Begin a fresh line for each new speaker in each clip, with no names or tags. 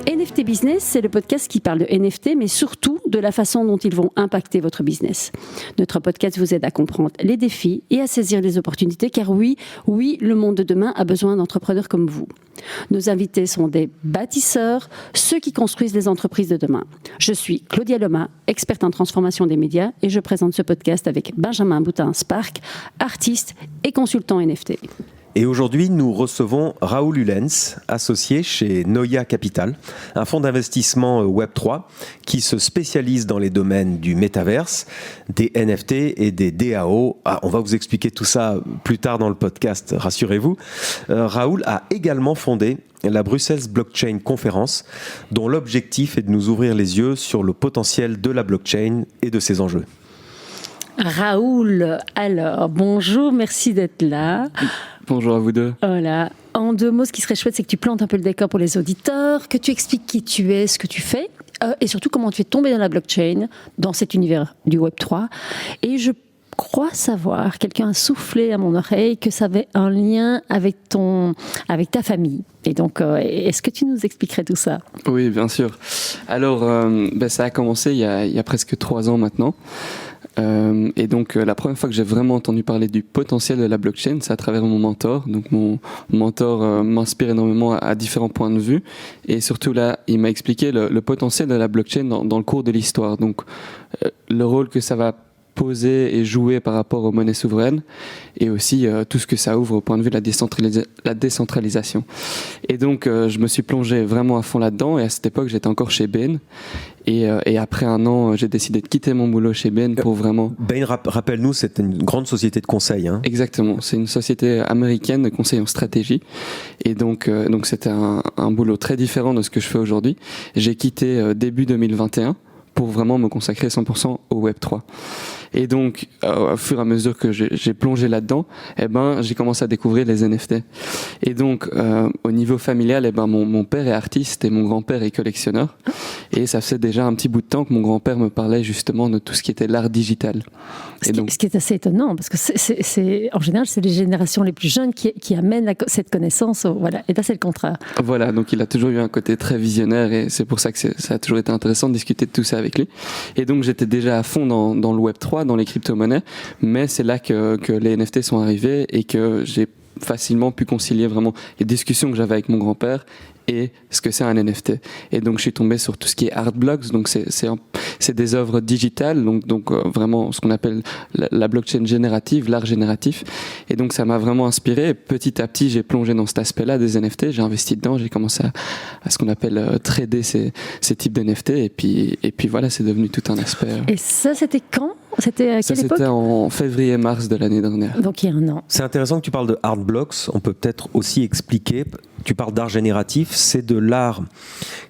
NFT Business, c'est le podcast qui parle de NFT, mais surtout de la façon dont ils vont impacter votre business. Notre podcast vous aide à comprendre les défis et à saisir les opportunités, car oui, le monde de demain a besoin d'entrepreneurs comme vous. Nos invités sont des bâtisseurs, ceux qui construisent les entreprises de demain. Je suis Claudia Loma, experte en transformation des médias, et je présente ce podcast avec Benjamin Boutin-Spark, artiste et consultant NFT.
Et aujourd'hui, nous recevons Raoul Ullens, associé chez Noia Capital, un fonds d'investissement Web3 qui se spécialise dans les domaines du métaverse, des NFT et des DAO. On va vous expliquer tout ça plus tard dans le podcast, rassurez-vous. Raoul a également fondé la Bruxelles Blockchain Conference, dont l'objectif est de nous ouvrir les yeux sur le potentiel de la blockchain et de ses enjeux.
Raoul, alors, bonjour, merci d'être là.
Bonjour à vous deux.
Voilà. En 2 mots, ce qui serait chouette, c'est que tu plantes un peu le décor pour les auditeurs, que tu expliques qui tu es, ce que tu fais, et surtout comment tu es tombé dans la blockchain, dans cet univers du Web3. Et je crois savoir, quelqu'un a soufflé à mon oreille, que ça avait un lien avec ta famille. Et donc, est-ce que tu nous expliquerais tout ça ?
Oui, bien sûr. Alors, ça a commencé il y a presque 3 ans maintenant. Et donc la première fois que j'ai vraiment entendu parler du potentiel de la blockchain, c'est à travers mon mentor. Donc mon mentor m'inspire énormément à différents points de vue, et surtout là il m'a expliqué le potentiel de la blockchain dans le cours de l'histoire. Donc le rôle que ça va poser et jouer par rapport aux monnaies souveraines, et aussi tout ce que ça ouvre au point de vue de la décentralisation. Et donc je me suis plongé vraiment à fond là-dedans, et à cette époque j'étais encore chez Bain, et après 1 an j'ai décidé de quitter mon boulot chez Bain pour vraiment...
Bain, rappelle-nous, c'est une grande société de conseil. Hein.
Exactement, c'est une société américaine de conseil en stratégie, et donc c'était un boulot très différent de ce que je fais aujourd'hui. J'ai quitté début 2021 pour vraiment me consacrer 100% au Web3. Et donc, au fur et à mesure que j'ai plongé là-dedans, j'ai commencé à découvrir les NFT. Et donc, au niveau familial, mon père est artiste et mon grand-père est collectionneur. Et ça faisait déjà un petit bout de temps que mon grand-père me parlait justement de tout ce qui était l'art digital.
Ce qui est assez étonnant, parce que en général, c'est les générations les plus jeunes qui amènent cette connaissance. Voilà. Et là, c'est le contraire.
Voilà, donc il a toujours eu un côté très visionnaire, et c'est pour ça que ça a toujours été intéressant de discuter de tout ça avec lui. Et donc, j'étais déjà à fond dans le Web3, dans les crypto-monnaies, mais c'est là que les NFT sont arrivés, et que j'ai facilement pu concilier vraiment les discussions que j'avais avec mon grand-père et ce que c'est un NFT. Et donc je suis tombé sur tout ce qui est art blocks, donc c'est des œuvres digitales, donc vraiment ce qu'on appelle la blockchain générative, l'art génératif. Et donc ça m'a vraiment inspiré, et petit à petit j'ai plongé dans cet aspect-là des NFT, j'ai investi dedans, j'ai commencé à ce qu'on appelle trader ces types d'NFT, et puis voilà, c'est devenu tout un aspect.
Et ça, c'était quand ? C'était à quelle époque ?
C'était en février-mars de l'année dernière.
Donc il y a 1 an.
C'est intéressant que tu parles de art blocks. On peut peut-être aussi expliquer. Tu parles d'art génératif, c'est de l'art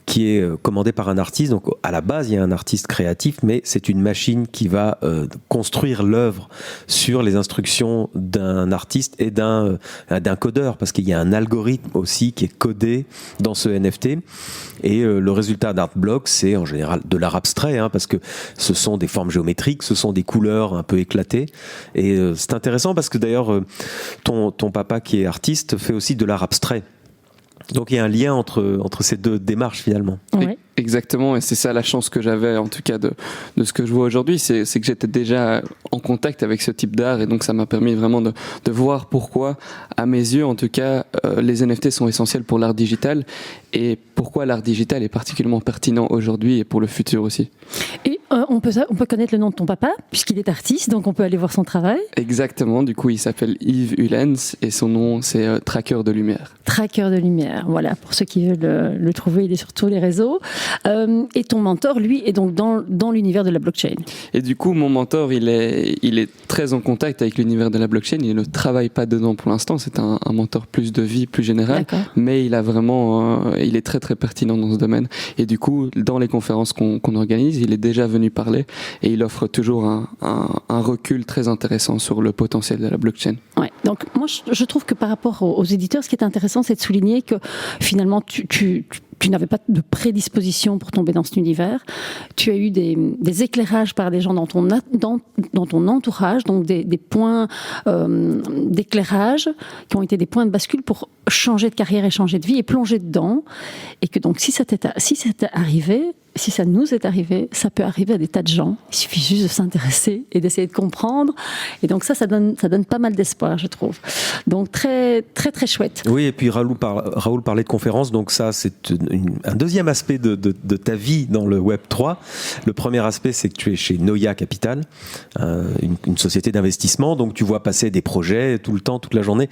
qui est commandé par un artiste. Donc à la base, il y a un artiste créatif, mais c'est une machine qui va construire l'œuvre sur les instructions d'un artiste et d'un codeur, parce qu'il y a un algorithme aussi qui est codé dans ce NFT. Et le résultat d'art block, c'est en général de l'art abstrait, parce que ce sont des formes géométriques, ce sont des couleurs un peu éclatées. Et c'est intéressant parce que d'ailleurs, ton papa qui est artiste fait aussi de l'art abstrait. Donc il y a un lien entre ces 2 démarches finalement.
Oui.
Exactement, et c'est ça la chance que j'avais en tout cas de ce que je vois aujourd'hui, c'est que j'étais déjà en contact avec ce type d'art, et donc ça m'a permis vraiment de voir pourquoi, à mes yeux en tout cas, les NFT sont essentiels pour l'art digital, et pourquoi l'art digital est particulièrement pertinent aujourd'hui et pour le futur aussi.
Et on peut connaître le nom de ton papa, puisqu'il est artiste, donc on peut aller voir son travail.
Exactement, du coup il s'appelle Yves Ullens, et son nom c'est Tracker de lumière.
Tracker de lumière, voilà, pour ceux qui veulent le trouver, il est sur tous les réseaux. Et ton mentor, lui, est donc dans l'univers de la blockchain.
Et du coup, mon mentor, il est très en contact avec l'univers de la blockchain. Il ne travaille pas dedans pour l'instant. C'est un mentor plus de vie, plus général. D'accord. Mais il a vraiment, il est très très pertinent dans ce domaine. Et du coup, dans les conférences qu'on organise, il est déjà venu parler, et il offre toujours un recul très intéressant sur le potentiel de la blockchain.
Ouais. Donc moi, je trouve que par rapport aux éditeurs, ce qui est intéressant, c'est de souligner que finalement, tu tu n'avais pas de prédisposition pour tomber dans cet univers. Tu as eu des éclairages par des gens dans ton entourage, donc des points d'éclairage qui ont été des points de bascule pour changer de carrière et changer de vie et plonger dedans. Et que donc, si ça nous est arrivé, ça peut arriver à des tas de gens. Il suffit juste de s'intéresser et d'essayer de comprendre. Et donc ça donne pas mal d'espoir, je trouve. Donc très, très, très chouette.
Oui, et puis Raoul parlait de conférences. Donc ça, c'est un deuxième aspect de ta vie dans le Web 3. Le premier aspect, c'est que tu es chez Noya Capital, une société d'investissement. Donc tu vois passer des projets tout le temps, toute la journée.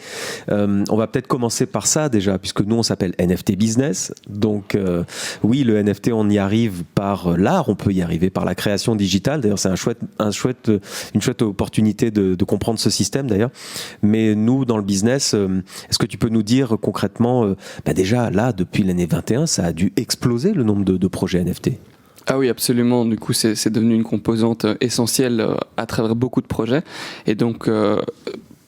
On va peut-être commencer par ça déjà, puisque nous, on s'appelle NFT Business. Donc oui, le NFT, on y arrive par l'art, on peut y arriver par la création digitale. D'ailleurs, c'est une chouette opportunité de comprendre ce système d'ailleurs. Mais nous, dans le business, est-ce que tu peux nous dire concrètement, déjà là, depuis l'année 21, ça a dû exploser le nombre de projets NFT?
Ah oui, absolument. Du coup, c'est devenu une composante essentielle à travers beaucoup de projets. Et donc,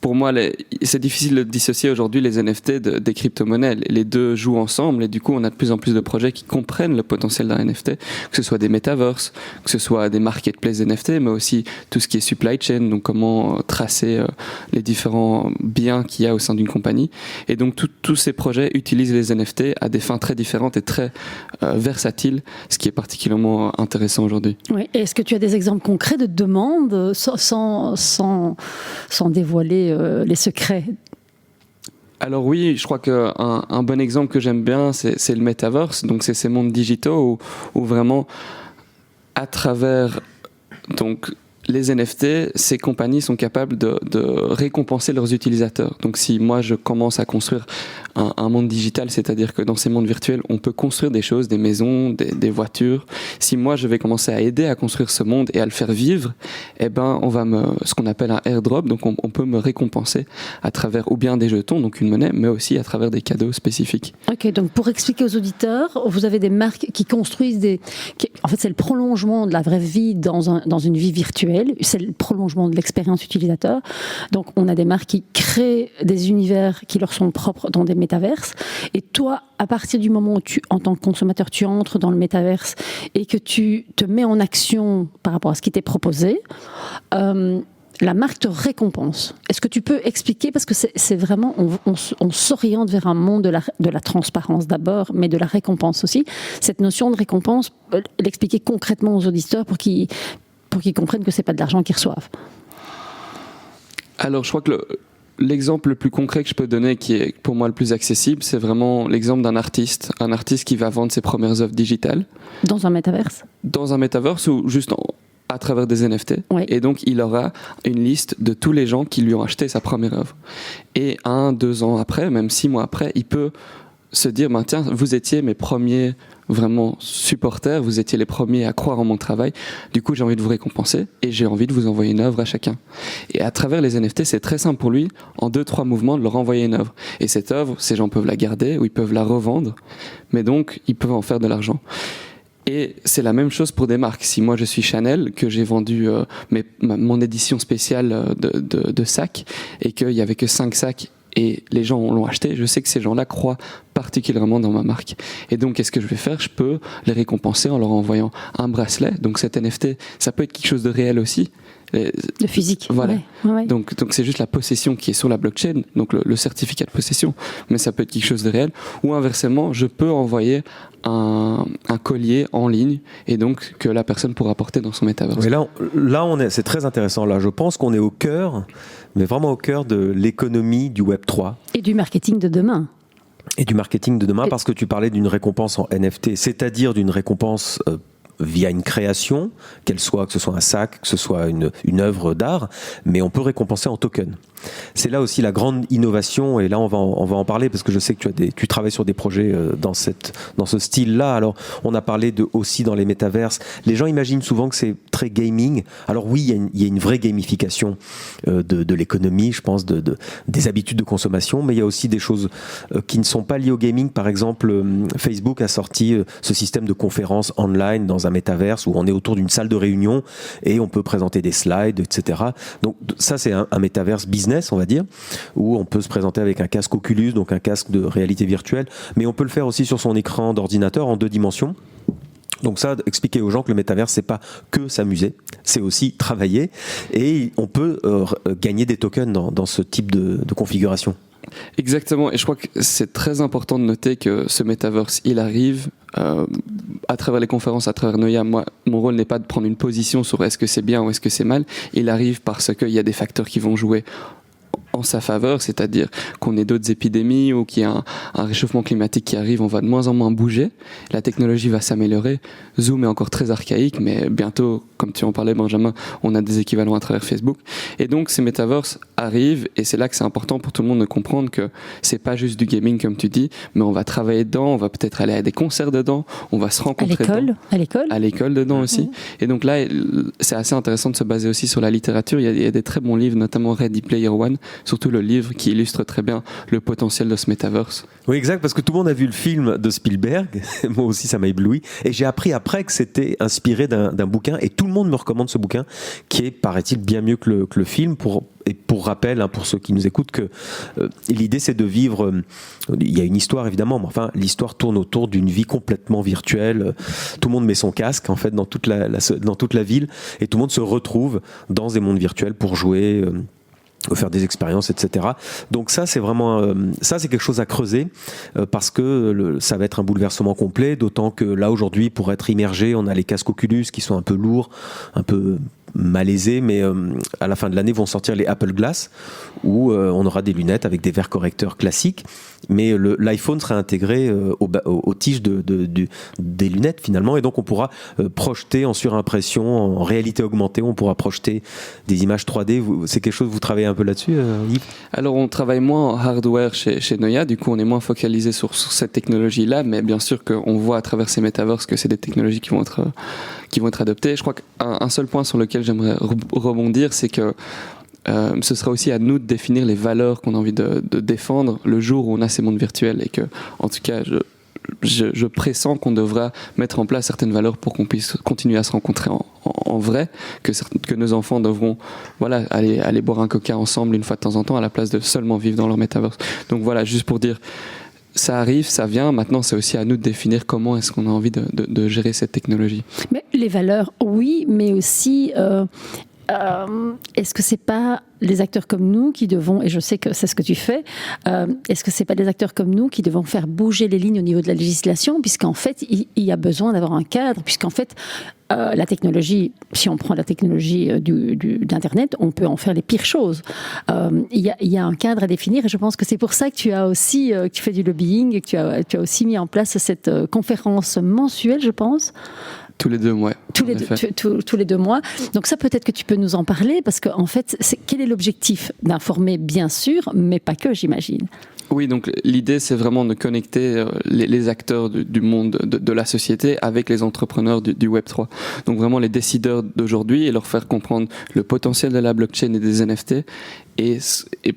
pour moi, c'est difficile de dissocier aujourd'hui les NFT des crypto-monnaies. Les deux jouent ensemble et du coup, on a de plus en plus de projets qui comprennent le potentiel d'un NFT, que ce soit des metaverses, que ce soit des marketplaces NFT, mais aussi tout ce qui est supply chain, donc comment tracer les différents biens qu'il y a au sein d'une compagnie. Et donc, tous ces projets utilisent les NFT à des fins très différentes et très versatiles, ce qui est particulièrement intéressant aujourd'hui.
Oui. Et est-ce que tu as des exemples concrets de demandes sans dévoiler les secrets?
Alors oui, je crois qu'un bon exemple que j'aime bien, c'est le Metaverse. Donc c'est ces mondes digitaux où vraiment, à travers les NFT, ces compagnies sont capables de récompenser leurs utilisateurs. Donc si moi je commence à construire un monde digital, c'est-à-dire que dans ces mondes virtuels, on peut construire des choses, des maisons, des voitures. Si moi je vais commencer à aider à construire ce monde et à le faire vivre, on va ce qu'on appelle un airdrop, donc on peut me récompenser à travers ou bien des jetons, donc une monnaie, mais aussi à travers des cadeaux spécifiques.
Ok, donc pour expliquer aux auditeurs, vous avez des marques qui construisent en fait c'est le prolongement de la vraie vie dans une vie virtuelle, c'est le prolongement de l'expérience utilisateur. Donc on a des marques qui créent des univers qui leur sont propres dans des métaverses. Et toi, à partir du moment où en tant que consommateur, tu entres dans le métaverse et que tu te mets en action par rapport à ce qui t'est proposé, la marque te récompense. Est-ce que tu peux expliquer, parce que c'est vraiment, on s'oriente vers un monde de la transparence d'abord, mais de la récompense aussi. Cette notion de récompense, l'expliquer concrètement aux auditeurs pour qu'ils comprennent que c'est pas de l'argent qu'ils reçoivent.
Alors, je crois que l'exemple le plus concret que je peux donner, qui est pour moi le plus accessible, c'est vraiment l'exemple d'un artiste. Un artiste qui va vendre ses premières œuvres digitales. Dans un métaverse? Dans un métaverse ou juste à travers des NFT. Oui. Et donc, il aura une liste de tous les gens qui lui ont acheté sa première œuvre. Et 1, 2 ans après, même 6 mois après, il peut se dire, tiens, vous étiez mes premiers vraiment supporters, vous étiez les premiers à croire en mon travail, du coup j'ai envie de vous récompenser et j'ai envie de vous envoyer une œuvre à chacun. Et à travers les NFT, c'est très simple pour lui, en 2-3 mouvements, de leur envoyer une œuvre. Et cette œuvre, ces gens peuvent la garder ou ils peuvent la revendre, mais donc ils peuvent en faire de l'argent. Et c'est la même chose pour des marques. Si moi je suis Chanel, que j'ai vendu mon édition spéciale de sacs et qu'il n'y avait que 5 sacs et les gens l'ont acheté, je sais que ces gens-là croient particulièrement dans ma marque. Et donc, qu'est-ce que je vais faire? Je peux les récompenser en leur envoyant un bracelet. Donc, cet NFT, ça peut être quelque chose de réel aussi.
De physique.
Voilà.
Ouais.
Donc, c'est juste la possession qui est sur la blockchain, donc le certificat de possession. Mais ça peut être quelque chose de réel. Ou inversement, je peux envoyer un collier en ligne et donc que la personne pourra porter dans son métaverse.
Mais là, c'est très intéressant. Là, je pense qu'on est au cœur, mais vraiment au cœur de l'économie du Web 3.
Et du marketing de demain.
Parce que tu parlais d'une récompense en NFT, c'est-à-dire d'une récompense via une création, que ce soit un sac, que ce soit une œuvre d'art, mais on peut récompenser en token. C'est là aussi la grande innovation, et là on va en parler parce que je sais que tu travailles sur des projets dans ce style-là. Alors on a parlé aussi dans les métaverses. Les gens imaginent souvent que c'est très gaming. Alors oui, il y a une vraie gamification de l'économie, je pense, des habitudes de consommation, mais il y a aussi des choses qui ne sont pas liées au gaming. Par exemple, Facebook a sorti ce système de conférences online dans un métaverse où on est autour d'une salle de réunion et on peut présenter des slides, etc. Donc ça, c'est un métaverse business, on va dire, où on peut se présenter avec un casque Oculus, donc un casque de réalité virtuelle, mais on peut le faire aussi sur son écran d'ordinateur en 2 dimensions. Donc ça, expliquer aux gens que le métaverse, c'est pas que s'amuser, c'est aussi travailler, et on peut gagner des tokens dans ce type de configuration.
Exactement, et je crois que c'est très important de noter que ce metaverse, il arrive à travers les conférences, à travers Noia. Moi, mon rôle n'est pas de prendre une position sur est-ce que c'est bien ou est-ce que c'est mal. Il arrive parce qu'il y a des facteurs qui vont jouer en sa faveur, c'est-à-dire qu'on ait d'autres épidémies ou qu'il y a un réchauffement climatique qui arrive, on va de moins en moins bouger, la technologie va s'améliorer. Zoom est encore très archaïque, mais bientôt, comme tu en parlais Benjamin, on a des équivalents à travers Facebook. Et donc ces metaverses arrivent, et c'est là que c'est important pour tout le monde de comprendre que c'est pas juste du gaming comme tu dis, mais on va travailler dedans, on va peut-être aller à des concerts dedans, on va se rencontrer à l'école dedans aussi. Et donc là, c'est assez intéressant de se baser aussi sur la littérature. Il y a des très bons livres, notamment Ready Player One, surtout le livre qui illustre très bien le potentiel de ce metaverse.
Oui, exact, parce que tout le monde a vu le film de Spielberg, moi aussi ça m'a ébloui, et j'ai appris après que c'était inspiré d'un bouquin, et tout le monde me recommande ce bouquin, qui est, paraît-il, bien mieux que le film. Et pour rappel, pour ceux qui nous écoutent, que l'idée c'est de vivre, il y a une histoire évidemment, mais enfin l'histoire tourne autour d'une vie complètement virtuelle. Tout le monde met son casque en fait dans toute la ville, et tout le monde se retrouve dans des mondes virtuels pour jouer, faire des expériences, etc. Donc ça, c'est vraiment, ça c'est quelque chose à creuser, parce que ça va être un bouleversement complet, d'autant que là aujourd'hui, pour être immergé, on a les casques Oculus qui sont un peu lourds, un peu malaisés, mais à la fin de l'année vont sortir les Apple Glass, où on aura des lunettes avec des verres correcteurs classiques, mais l'iPhone sera intégré aux tiges des lunettes finalement, et donc on pourra projeter en surimpression, en réalité augmentée, on pourra projeter des images 3D. C'est quelque chose, vous travaillez un peu là-dessus, Yves ?
Alors on travaille moins en hardware chez Noia, du coup on est moins focalisé sur cette technologie-là, mais bien sûr qu'on voit à travers ces metaverses que c'est des technologies qui vont être adoptées. Je crois qu'un seul point sur lequel j'aimerais rebondir, c'est que ce sera aussi à nous de définir les valeurs qu'on a envie de défendre le jour où on a ces mondes virtuels, et que, en tout cas, je pressens qu'on devra mettre en place certaines valeurs pour qu'on puisse continuer à se rencontrer en vrai, que nos enfants devront aller boire un coca ensemble une fois de temps en temps, à la place de seulement vivre dans leur metaverse. Donc voilà, juste pour dire, ça arrive, ça vient. Maintenant, c'est aussi à nous de définir comment est-ce qu'on a envie de gérer cette technologie.
Mais les valeurs, oui, mais aussi... est-ce que c'est pas les acteurs comme nous qui devons, et je sais que c'est ce que tu fais, est-ce que c'est pas les acteurs comme nous qui devons faire bouger les lignes au niveau de la législation, puisqu'en fait il y a besoin d'avoir un cadre, puisqu'en fait la technologie, si on prend la technologie d'Internet, on peut en faire les pires choses. Il y a un cadre à définir, et je pense que c'est pour ça que tu as aussi, que tu fais du lobbying, et que tu as aussi mis en place cette conférence mensuelle, je pense.
Tous les 2 mois.
Tous les 2 mois. Donc ça, peut-être que tu peux nous en parler, parce qu'en fait, quel est l'objectif ? D'informer, bien sûr, mais pas que, j'imagine.
Oui, donc l'idée, c'est vraiment de connecter les acteurs du monde, de la société, avec les entrepreneurs du Web3. Donc vraiment les décideurs d'aujourd'hui, et leur faire comprendre le potentiel de la blockchain et des NFT, et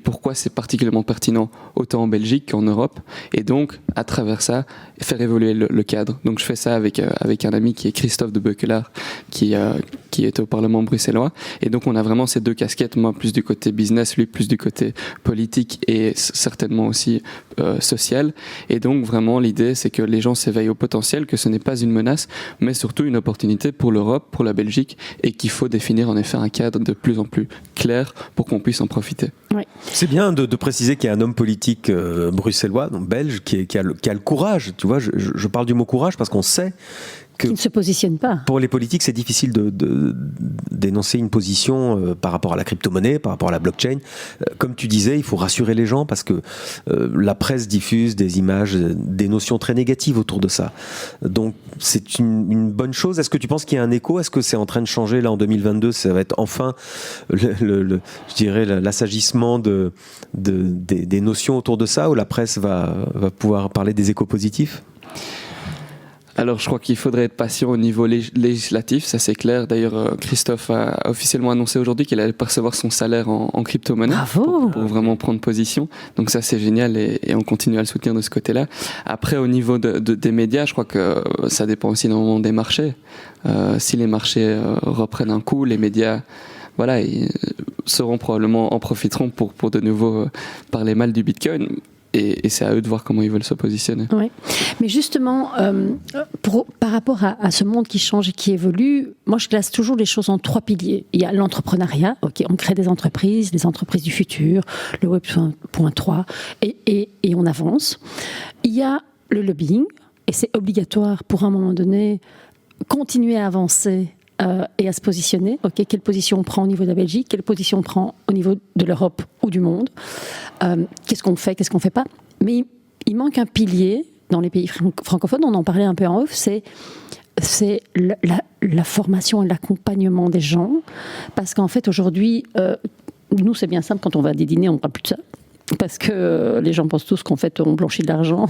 pourquoi c'est particulièrement pertinent autant en Belgique qu'en Europe, et donc à travers ça faire évoluer le cadre. Donc je fais ça avec un ami qui est Christophe de Beukelaar, qui est au Parlement bruxellois, et donc on a vraiment ces 2 casquettes, moi plus du côté business, lui plus du côté politique et certainement aussi social. Et donc vraiment l'idée, c'est que les gens s'éveillent au potentiel, que ce n'est pas une menace, mais surtout une opportunité pour l'Europe, pour la Belgique, et qu'il faut définir en effet un cadre de plus en plus clair pour qu'on puisse en profiter.
Oui.
C'est bien de préciser qu'il y a un homme politique bruxellois, donc belge, qui a le courage. Tu vois, je parle du mot courage parce qu'on sait
qui ne se positionne pas.
Pour les politiques, c'est difficile d'énoncer une position par rapport à la crypto-monnaie, par rapport à la blockchain. Comme tu disais, il faut rassurer les gens, parce que la presse diffuse des images, des notions très négatives autour de ça. Donc c'est une bonne chose. Est-ce que tu penses qu'il y a un écho ? Est-ce que c'est en train de changer là en 2022 ? Ça va être enfin je dirais l'assagissement des notions autour de ça, où la presse va pouvoir parler des échos positifs ?
Alors, je crois qu'il faudrait être patient au niveau législatif, ça c'est clair. D'ailleurs, Christophe a officiellement annoncé aujourd'hui qu'il allait percevoir son salaire en crypto-monnaie.
Bravo.
Pour vraiment prendre position. Donc ça, c'est génial et on continue à le soutenir de ce côté-là. Après, au niveau des médias, je crois que ça dépend aussi énormément des marchés. Si les marchés reprennent un coup, les médias, voilà, ils en profiteront pour de nouveau parler mal du Bitcoin. Et c'est à eux de voir comment ils veulent se positionner.
Oui. Mais justement, par rapport à ce monde qui change et qui évolue, moi je classe toujours les choses en 3 piliers. Il y a l'entrepreneuriat, ok, on crée des entreprises, les entreprises du futur, le Web 1.3, et on avance. Il y a le lobbying, et c'est obligatoire pour un moment donné continuer à avancer et à se positionner. Okay, quelle position on prend au niveau de la Belgique, quelle position on prend au niveau de l'Europe ou du monde, qu'est-ce qu'on fait, qu'est-ce qu'on ne fait pas. Mais il manque un pilier dans les pays francophones, on en parlait un peu en off, c'est la formation et l'accompagnement des gens. Parce qu'en fait, aujourd'hui, nous, c'est bien simple, quand on va à des dîners, on ne parle plus de ça. Parce que les gens pensent tous qu'en fait on blanchit de l'argent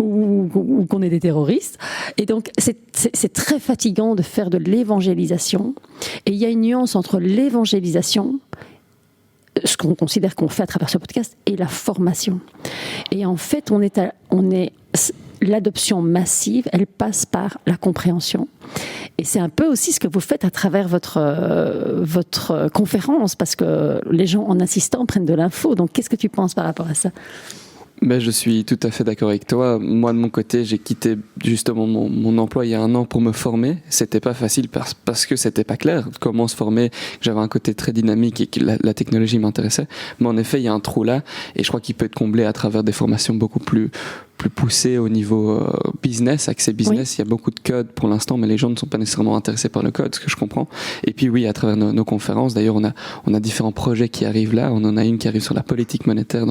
ou qu'on est des terroristes. Et donc c'est très fatigant de faire de l'évangélisation. Et il y a une nuance entre l'évangélisation, ce qu'on considère qu'on fait à travers ce podcast, et la formation. Et en fait, l'adoption massive, elle passe par la compréhension. Et c'est un peu aussi ce que vous faites à travers votre conférence, parce que les gens, en assistant, prennent de l'info. Donc, qu'est-ce que tu penses par rapport à ça ?
Ben, je suis tout à fait d'accord avec toi. Moi, de mon côté, j'ai quitté justement mon emploi il y a 1 an pour me former. C'était pas facile parce que c'était pas clair comment se former. J'avais un côté très dynamique et que la technologie m'intéressait. Mais en effet, il y a un trou là et je crois qu'il peut être comblé à travers des formations beaucoup plus poussées au niveau business, accès business. Oui. Il y a beaucoup de code pour l'instant, mais les gens ne sont pas nécessairement intéressés par le code, ce que je comprends. Et puis oui, à travers nos conférences, d'ailleurs, on a différents projets qui arrivent là. On en a une qui arrive sur la politique monétaire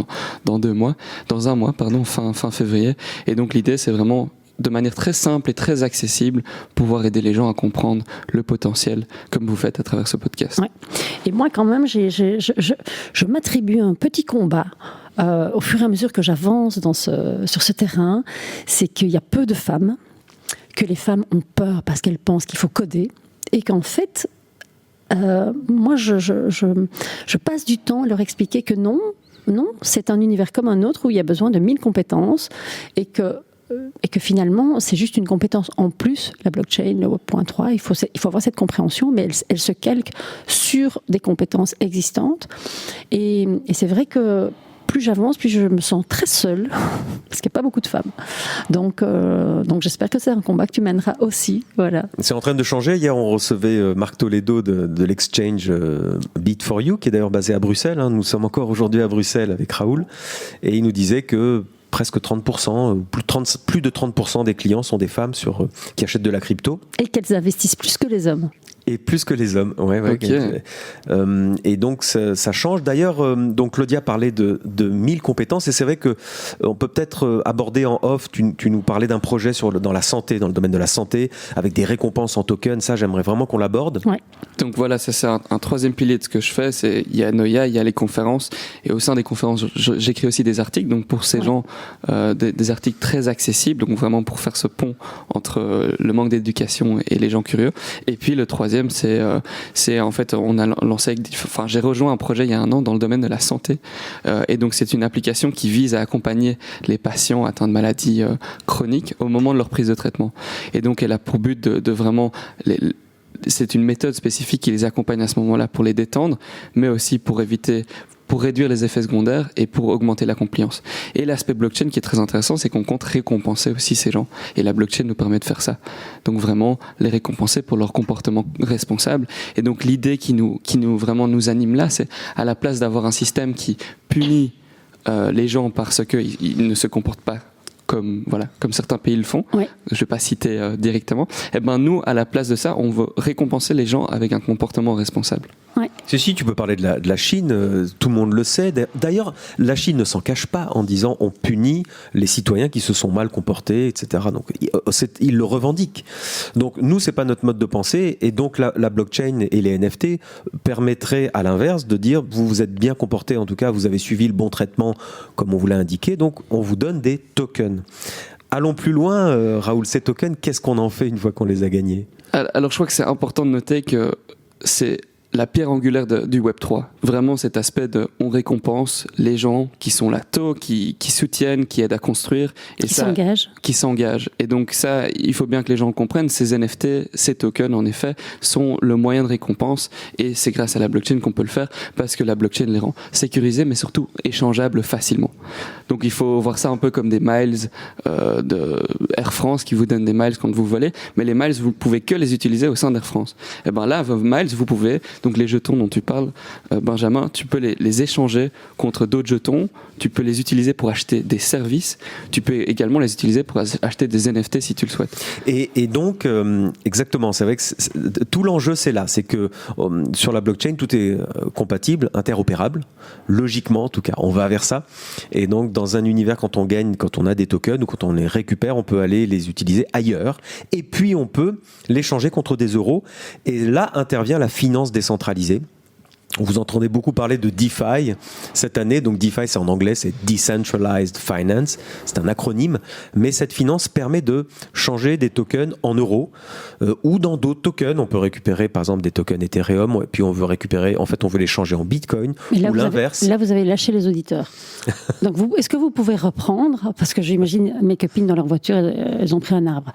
dans 2 mois. Dans un mois, fin février. Et donc l'idée, c'est vraiment de manière très simple et très accessible, pouvoir aider les gens à comprendre le potentiel, comme vous faites à travers ce podcast.
Ouais. Et moi, quand même, je m'attribue un petit combat au fur et à mesure que j'avance sur ce terrain, c'est qu'il y a peu de femmes, que les femmes ont peur parce qu'elles pensent qu'il faut coder, et qu'en fait, moi, je passe du temps à leur expliquer que non, c'est un univers comme un autre où il y a besoin de 1000 compétences et que finalement, c'est juste une compétence en plus, la blockchain, le Web.3. Il faut avoir cette compréhension, mais elle se calque sur des compétences existantes. Et c'est vrai que plus j'avance, plus je me sens très seule, parce qu'il n'y a pas beaucoup de femmes. Donc j'espère que c'est un combat que tu mèneras aussi. Voilà.
C'est en train de changer. Hier, on recevait Marc Toledo de l'exchange Bit4You, qui est d'ailleurs basé à Bruxelles. Nous sommes encore aujourd'hui à Bruxelles avec Raoul. Et il nous disait que presque 30%, plus de 30% des clients sont des femmes qui achètent de la crypto.
Et qu'elles investissent plus que les hommes.
Et plus que les hommes, ouais.
Okay.
Et donc ça change. D'ailleurs, donc Claudia parlait de 1000 compétences, et c'est vrai que on peut peut-être aborder en off. Tu nous parlais d'un projet dans la santé, dans le domaine de la santé, avec des récompenses en tokens. Ça, j'aimerais vraiment qu'on l'aborde.
Ouais.
Donc voilà, ça c'est un 3e pilier de ce que je fais. Il y a Noia, il y a les conférences, et au sein des conférences, j'écris aussi des articles. Donc pour ces gens, des articles très accessibles. Donc vraiment pour faire ce pont entre le manque d'éducation et les gens curieux. Et puis le 3e, c'est en fait, on a lancé j'ai rejoint un projet il y a 1 an dans le domaine de la santé, et donc c'est une application qui vise à accompagner les patients atteints de maladies chroniques au moment de leur prise de traitement. Et donc elle a pour but de vraiment c'est une méthode spécifique qui les accompagne à ce moment-là pour les détendre, mais aussi pour réduire les effets secondaires et pour augmenter la compliance. Et l'aspect blockchain qui est très intéressant, c'est qu'on compte récompenser aussi ces gens. Et la blockchain nous permet de faire ça. Donc vraiment les récompenser pour leur comportement responsable. Et donc l'idée qui nous vraiment nous anime là, c'est à la place d'avoir un système qui punit les gens parce qu'ils ne se comportent pas comme certains pays le font, je ne vais pas citer directement, et ben nous, à la place de ça, on veut récompenser les gens avec un comportement responsable.
Ouais.
Ceci, tu peux parler de la Chine, tout le monde le sait. D'ailleurs, la Chine ne s'en cache pas en disant on punit les citoyens qui se sont mal comportés, etc. Donc, ils le revendiquent. Donc, nous, c'est pas notre mode de pensée, et donc la blockchain et les NFT permettraient, à l'inverse, de dire vous vous êtes bien comporté, en tout cas, vous avez suivi le bon traitement comme on vous l'a indiqué, donc on vous donne des tokens. allons plus loin, Raoul, ces tokens, qu'est-ce qu'on en fait une fois qu'on les a gagnés?
Alors je crois que c'est important de noter que c'est la pierre angulaire du Web3. Vraiment cet aspect de on récompense les gens qui sont là tôt, qui soutiennent, qui aident à construire. Et qui s'engagent. Et donc ça, il faut bien que les gens comprennent, ces NFT, ces tokens en effet, sont le moyen de récompense et c'est grâce à la blockchain qu'on peut le faire parce que la blockchain les rend sécurisés mais surtout échangeables facilement. Donc il faut voir ça un peu comme des miles de Air France qui vous donnent des miles quand vous volez, mais les miles vous pouvez que les utiliser au sein d'Air France. Et ben là, vos miles, vous pouvez, donc les jetons dont tu parles, Benjamin, tu peux les échanger contre d'autres jetons, tu peux les utiliser pour acheter des services, tu peux également les utiliser pour acheter des NFT si tu le souhaites.
Et donc, exactement, c'est vrai que tout l'enjeu c'est là, c'est que sur la blockchain tout est compatible, interopérable, logiquement en tout cas, on va vers ça. Et donc dans un univers quand on gagne, quand on a des tokens ou quand on les récupère, on peut aller les utiliser ailleurs et puis on peut les changer contre des euros. Et là intervient la finance décentralisée. Vous entendez beaucoup parler de DeFi cette année. Donc DeFi, c'est en anglais, c'est Decentralized Finance. C'est un acronyme. Mais cette finance permet de changer des tokens en euros ou dans d'autres tokens. On peut récupérer, par exemple, des tokens Ethereum. Et puis on veut récupérer, en fait, on veut les changer en Bitcoin ou l'inverse.
Là, vous avez lâché les auditeurs. Donc, est-ce que vous pouvez reprendre? Parce que j'imagine mes copines dans leur voiture, elles ont pris un arbre.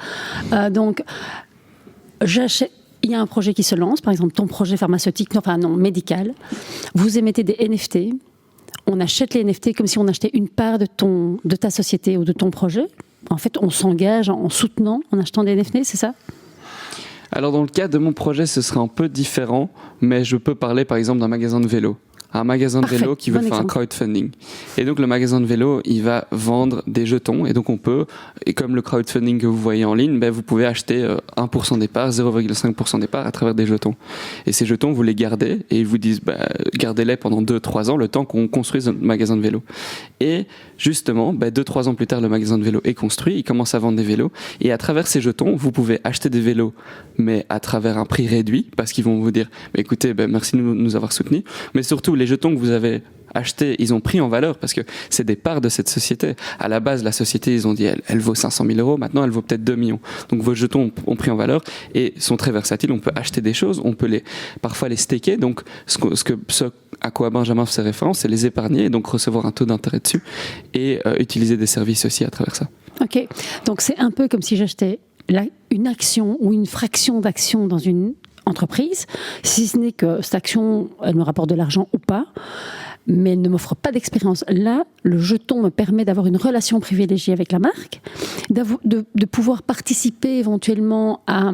Il y a un projet qui se lance, par exemple ton projet pharmaceutique, médical. Vous émettez des NFT. On achète les NFT comme si on achetait une part de ta société ou de ton projet. En fait, on s'engage en soutenant, en achetant des NFT, c'est ça?
Alors dans le cas de mon projet, ce serait un peu différent, mais je peux parler par exemple d'un magasin de vélo. Un magasin de vélo qui veut faire un crowdfunding. Et donc le magasin de vélo, il va vendre des jetons. Et donc on peut, et comme le crowdfunding que vous voyez en ligne, vous pouvez acheter 1% des parts, 0,5% des parts à travers des jetons. Et ces jetons, vous les gardez et ils vous disent gardez-les pendant 2-3 ans, le temps qu'on construise un magasin de vélo. Et justement, 2-3 ans plus tard, le magasin de vélo est construit, il commence à vendre des vélos. Et à travers ces jetons, vous pouvez acheter des vélos, mais à travers un prix réduit, parce qu'ils vont vous dire écoutez, merci de nous avoir soutenus. Mais surtout, les jetons que vous avez achetés, ils ont pris en valeur parce que c'est des parts de cette société. À la base, la société, ils ont dit elle vaut 500 000 euros, maintenant elle vaut peut-être 2 millions. Donc vos jetons ont pris en valeur et sont très versatiles. On peut acheter des choses, on peut parfois les staker. Donc ce à quoi Benjamin faisait référence, c'est les épargner et donc recevoir un taux d'intérêt dessus et utiliser des services aussi à travers ça.
Ok, donc c'est un peu comme si j'achetais une action ou une fraction d'action dans une entreprise, si ce n'est que cette action, elle me rapporte de l'argent ou pas, mais elle ne m'offre pas d'expérience. Là, le jeton me permet d'avoir une relation privilégiée avec la marque, de pouvoir participer éventuellement à...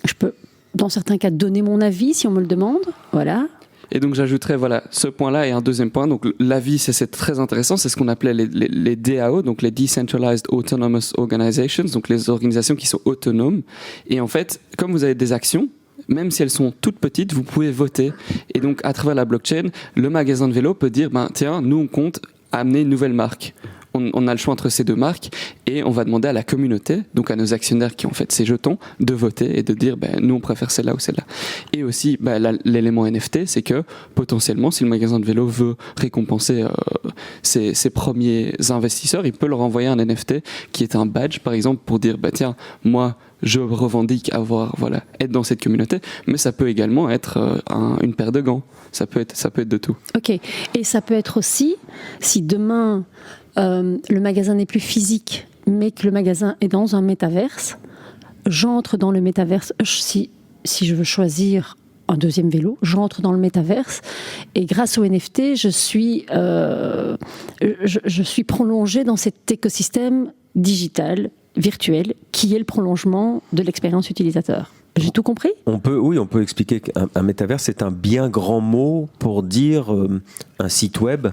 Je peux, dans certains cas, donner mon avis si on me le demande. Voilà.
Et donc j'ajouterais ce point-là et un deuxième point. Donc l'avis, c'est très intéressant, c'est ce qu'on appelait les DAO, donc les Decentralized Autonomous Organizations, donc les organisations qui sont autonomes. Et en fait, comme vous avez des actions, même si elles sont toutes petites, vous pouvez voter. Et donc, à travers la blockchain, le magasin de vélo peut dire, tiens, nous, on compte amener une nouvelle marque. On a le choix entre ces deux marques et on va demander à la communauté, donc à nos actionnaires qui ont fait ces jetons, de voter et de dire, nous, on préfère celle-là ou celle-là. Et aussi, l'élément NFT, c'est que potentiellement, si le magasin de vélo veut récompenser ses premiers investisseurs, il peut leur envoyer un NFT qui est un badge, par exemple, pour dire, tiens, moi, je revendique être dans cette communauté, mais ça peut également être une paire de gants. Ça peut être de tout. Ok.
Et ça peut être aussi, si demain le magasin n'est plus physique, mais que le magasin est dans un métaverse, j'entre dans le métaverse. Si je veux choisir un deuxième vélo, j'entre dans le métaverse et grâce au NFT, je suis prolongée dans cet écosystème digital, virtuel, qui est le prolongement de l'expérience utilisateur. J'ai tout compris ?
On peut expliquer qu'un métaverse, c'est un bien grand mot pour dire un site web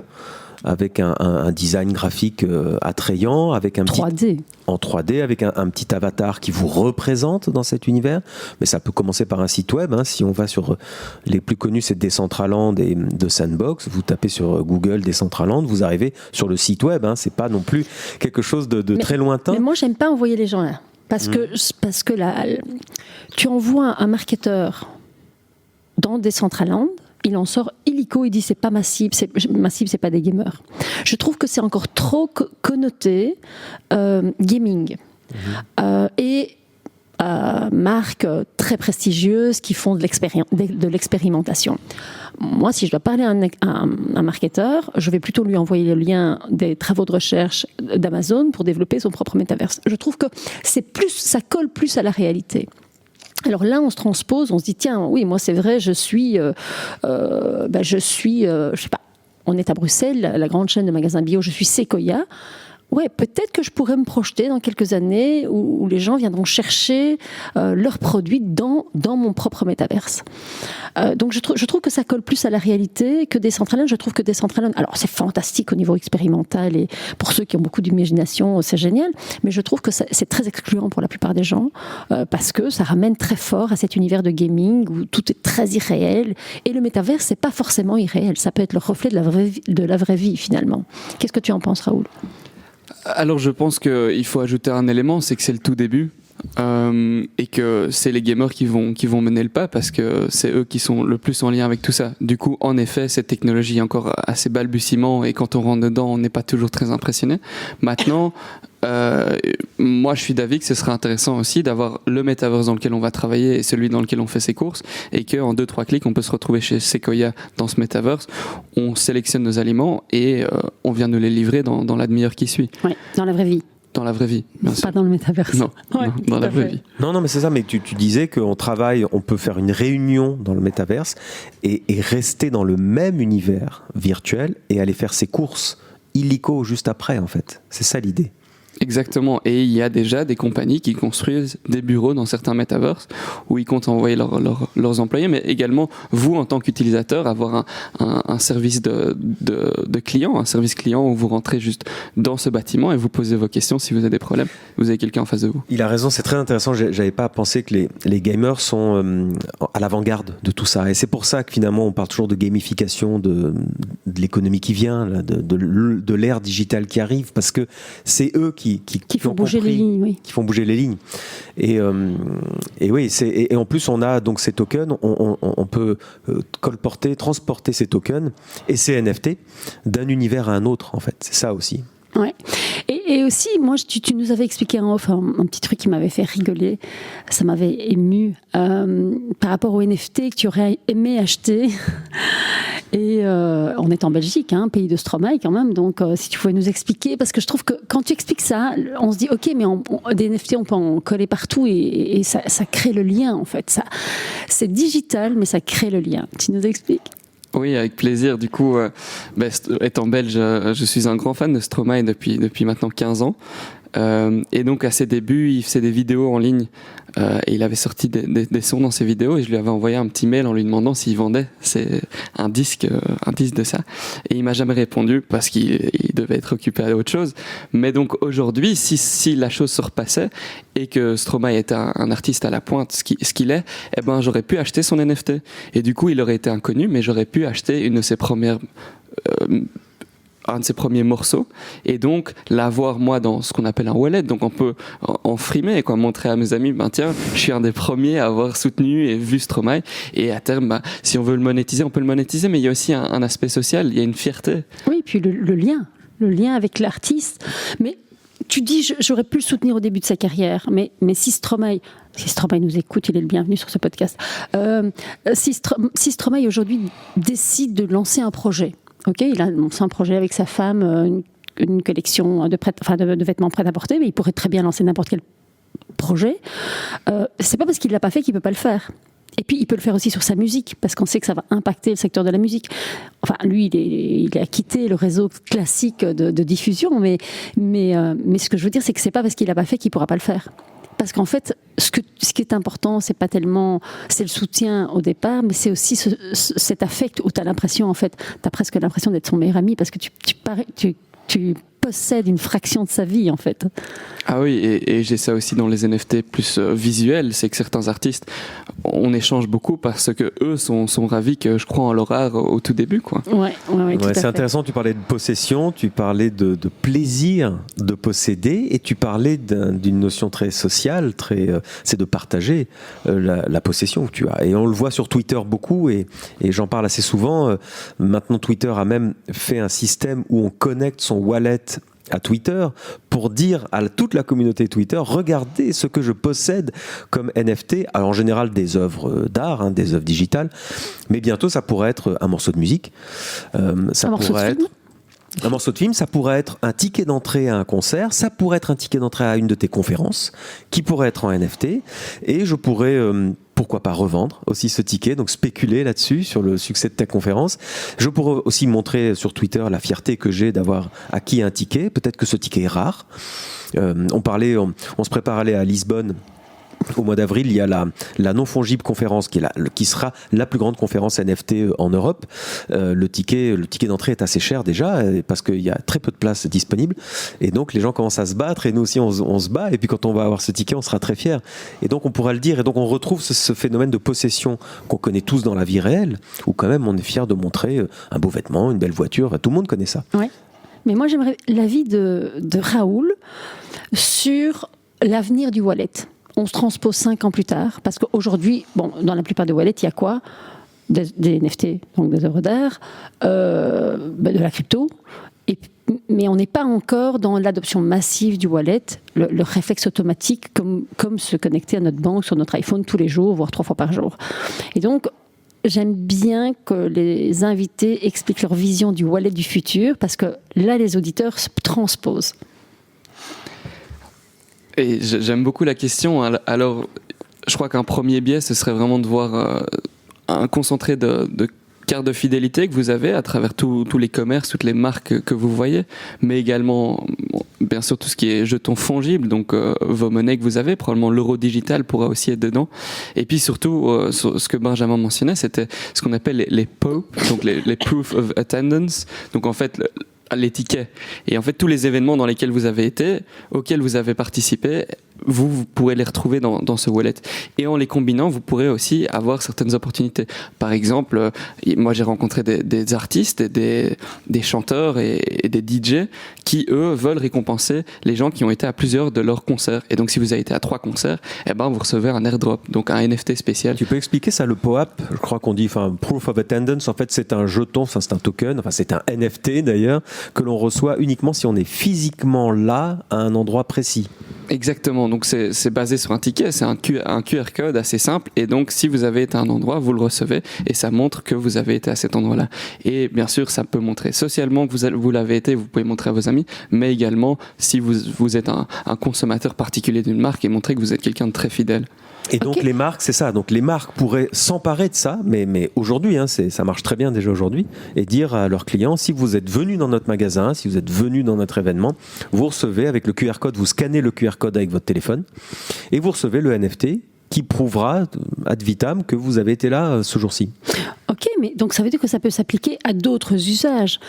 avec un design graphique attrayant, avec un
3D.
En 3D, avec un petit avatar qui vous représente dans cet univers. Mais ça peut commencer par un site web. Si on va sur les plus connus, c'est Decentraland et de Sandbox. Vous tapez sur Google Decentraland, vous arrivez sur le site web. C'est pas non plus quelque chose de très lointain.
Mais moi, j'aime pas envoyer les gens là. Parce que là, tu envoies un marketeur dans Decentraland, il en sort illico, il dit c'est pas ma cible, c'est pas des gamers. Je trouve que c'est encore trop connoté gaming. Et marques très prestigieuses qui font de l'expérimentation. Moi, si je dois parler à un marketeur, je vais plutôt lui envoyer le lien des travaux de recherche d'Amazon pour développer son propre métaverse. Je trouve que ça colle plus à la réalité. Alors là, on se transpose, on se dit tiens, oui, moi c'est vrai, je sais pas, on est à Bruxelles, la grande chaîne de magasins bio, je suis Sequoia. Ouais, peut-être que je pourrais me projeter dans quelques années où les gens viendront chercher leurs produits dans mon propre métaverse. Donc je trouve que ça colle plus à la réalité que Decentraland. Je trouve que Decentraland, alors c'est fantastique au niveau expérimental et pour ceux qui ont beaucoup d'imagination, c'est génial, mais je trouve que c'est très excluant pour la plupart des gens parce que ça ramène très fort à cet univers de gaming où tout est très irréel et le métaverse, c'est pas forcément irréel, ça peut être le reflet de la vraie vie finalement. Qu'est-ce que tu en penses, Raoul ?
Alors je pense qu'il faut ajouter un élément, c'est que c'est le tout début et que c'est les gamers qui vont mener le pas parce que c'est eux qui sont le plus en lien avec tout ça. Du coup, en effet, cette technologie est encore assez balbutiement et quand on rentre dedans, on n'est pas toujours très impressionné. Maintenant, moi je suis d'avis que ce serait intéressant aussi d'avoir le metaverse dans lequel on va travailler et celui dans lequel on fait ses courses et qu'en 2-3 clics on peut se retrouver chez Sequoia dans ce metaverse, on sélectionne nos aliments et on vient nous les livrer dans la demi-heure qui suit.
Oui, dans la vraie vie.
Dans la vraie vie, bien sûr.
Pas dans le métaverse.
Non,
ouais,
non, dans la vraie vie.
Non, mais c'est ça, mais tu disais qu'on travaille, on peut faire une réunion dans le métaverse et rester dans le même univers virtuel et aller faire ses courses illico juste après, en fait. C'est ça l'idée.
Exactement, et il y a déjà des compagnies qui construisent des bureaux dans certains metaverses où ils comptent envoyer leurs employés, mais également vous en tant qu'utilisateur avoir un service de client, un service client où vous rentrez juste dans ce bâtiment et vous posez vos questions si vous avez des problèmes, vous avez quelqu'un en face de vous.
Il a raison, c'est très intéressant, j'avais pas pensé que les gamers sont à l'avant-garde de tout ça, et c'est pour ça que finalement on parle toujours de gamification, de l'économie qui vient, là, de l'ère digitale qui arrive, parce que c'est eux qui
font bouger les lignes, oui.
Qui font bouger les lignes. Et oui, et en plus on a donc ces tokens, on peut transporter ces tokens et ces NFT d'un univers à un autre, en fait. C'est ça aussi.
Ouais. Et aussi, moi, tu nous avais expliqué en off un petit truc qui m'avait fait rigoler. Ça m'avait ému par rapport aux NFT que tu aurais aimé acheter. Et on est en Belgique, pays de Stromae quand même. Donc, si tu pouvais nous expliquer, parce que je trouve que quand tu expliques ça, on se dit ok, mais des NFT, on peut en coller partout et ça crée le lien en fait. Ça, c'est digital, mais ça crée le lien. Tu nous expliques ?
Oui, avec plaisir. Du coup, étant belge, je suis un grand fan de Stromae depuis maintenant 15 ans. Et donc à ses débuts, il faisait des vidéos en ligne et il avait sorti des sons dans ses vidéos et je lui avais envoyé un petit mail en lui demandant s'il vendait un disque de ça. Et il m'a jamais répondu parce qu'il devait être occupé à autre chose. Mais donc aujourd'hui, si la chose se repassait et que Stromae était un artiste à la pointe, ce qu'il est, eh ben j'aurais pu acheter son NFT. Et du coup, il aurait été inconnu, mais j'aurais pu acheter un de ses premiers morceaux et donc l'avoir moi dans ce qu'on appelle un wallet, donc on peut en frimer et montrer à mes amis tiens, je suis un des premiers à avoir soutenu et vu Stromae et à terme si on veut le monétiser, on peut le monétiser, mais il y a aussi un aspect social, il y a une fierté.
Oui, puis le lien avec l'artiste, mais tu dis j'aurais pu le soutenir au début de sa carrière, mais si Stromae nous écoute, il est le bienvenu sur ce podcast. Si Stromae aujourd'hui décide de lancer un projet, ok, il a lancé un projet avec sa femme, une collection de vêtements prêts à porter, mais il pourrait très bien lancer n'importe quel projet. C'est pas parce qu'il l'a pas fait qu'il peut pas le faire. Et puis il peut le faire aussi sur sa musique, parce qu'on sait que ça va impacter le secteur de la musique. Enfin, lui, il a quitté le réseau classique de diffusion, mais ce que je veux dire, c'est que c'est pas parce qu'il l'a pas fait qu'il pourra pas le faire. Parce qu'en fait, ce qui est important, c'est pas tellement, c'est le soutien au départ, mais c'est aussi cet affect où t'as l'impression, en fait, t'as presque l'impression d'être son meilleur ami, parce que tu possède une fraction de sa vie en fait.
Ah oui, et j'ai ça aussi dans les NFT plus visuels, c'est que certains artistes, on échange beaucoup parce que eux sont ravis que je crois en leur art au tout début, quoi.
Ouais, tout à
c'est
fait.
intéressant, tu parlais de possession, tu parlais de plaisir de posséder, et tu parlais d'une notion très sociale, c'est de partager la possession que tu as. Et on le voit sur Twitter beaucoup, et j'en parle assez souvent. Maintenant, Twitter a même fait un système où on connecte son wallet à Twitter pour dire à toute la communauté Twitter, regardez ce que je possède comme NFT. Alors en général des œuvres d'art, des œuvres digitales, mais bientôt ça pourrait être un morceau de musique, ça pourrait être un morceau de film, ça pourrait être un ticket d'entrée à un concert, ça pourrait être un ticket d'entrée à une de tes conférences, qui pourrait être en NFT, et je pourrais pourquoi pas revendre aussi ce ticket, donc spéculer là-dessus, sur le succès de ta conférence. Je pourrais aussi montrer sur Twitter la fierté que j'ai d'avoir acquis un ticket, peut-être que ce ticket est rare. On se prépare à aller à Lisbonne. Au mois d'avril, il y a la non-fongible conférence qui sera la plus grande conférence NFT en Europe. Le ticket d'entrée est assez cher déjà parce qu'il y a très peu de places disponibles, et donc les gens commencent à se battre, et nous aussi on se bat, et puis quand on va avoir ce ticket on sera très fiers, et donc on pourra le dire, et donc on retrouve ce phénomène de possession qu'on connaît tous dans la vie réelle, où quand même on est fier de montrer un beau vêtement, une belle voiture, tout le monde connaît ça.
Ouais. Mais moi j'aimerais l'avis de Raoul sur l'avenir du wallet. On se transpose 5 ans plus tard, parce qu'aujourd'hui, dans la plupart des wallets, il y a quoi ? Des NFT, donc des œuvres d'art, de la crypto, mais on n'est pas encore dans l'adoption massive du wallet, le réflexe automatique, comme se connecter à notre banque sur notre iPhone tous les jours, voire 3 fois par jour. Et donc, j'aime bien que les invités expliquent leur vision du wallet du futur, parce que là, les auditeurs se transposent.
Et j'aime beaucoup la question. Alors, je crois qu'un premier biais, ce serait vraiment de voir un concentré de cartes de fidélité que vous avez à travers tous les commerces, toutes les marques que vous voyez, mais également, bien sûr, tout ce qui est jetons fongibles, donc vos monnaies que vous avez, probablement l'euro digital pourra aussi être dedans. Et puis surtout, ce que Benjamin mentionnait, c'était ce qu'on appelle les POAP, donc les Proof of Attendance. Donc en fait, les tickets. Et en fait, tous les événements dans lesquels vous avez été, auxquels vous avez participé, vous pourrez les retrouver dans ce wallet. Et en les combinant, vous pourrez aussi avoir certaines opportunités. Par exemple, moi j'ai rencontré des artistes, des chanteurs et des DJ qui, eux, veulent récompenser les gens qui ont été à plusieurs de leurs concerts. Et donc, si vous avez été à 3 concerts, vous recevez un airdrop, donc un NFT spécial.
Tu peux expliquer ça, le POAP ? Je crois qu'on dit, Proof of Attendance, en fait, c'est un jeton, c'est un token, c'est un NFT d'ailleurs, que l'on reçoit uniquement si on est physiquement là, à un endroit précis.
Exactement, donc c'est basé sur un ticket, c'est un QR code assez simple, et donc si vous avez été à un endroit, vous le recevez, et ça montre que vous avez été à cet endroit-là. Et bien sûr, ça peut montrer socialement que vous l'avez été, vous pouvez montrer à vos amis, mais également si vous êtes un consommateur particulier d'une marque, et montrer que vous êtes quelqu'un de très fidèle.
Et donc les marques, c'est ça. Donc les marques pourraient s'emparer de ça, mais aujourd'hui, ça marche très bien déjà aujourd'hui, et dire à leurs clients, si vous êtes venu dans notre magasin, si vous êtes venu dans notre événement, vous recevez avec le QR code, vous scannez le QR code avec votre téléphone, et vous recevez le NFT qui prouvera ad vitam que vous avez été là ce jour-ci.
Ok, mais donc ça veut dire que ça peut s'appliquer à d'autres usages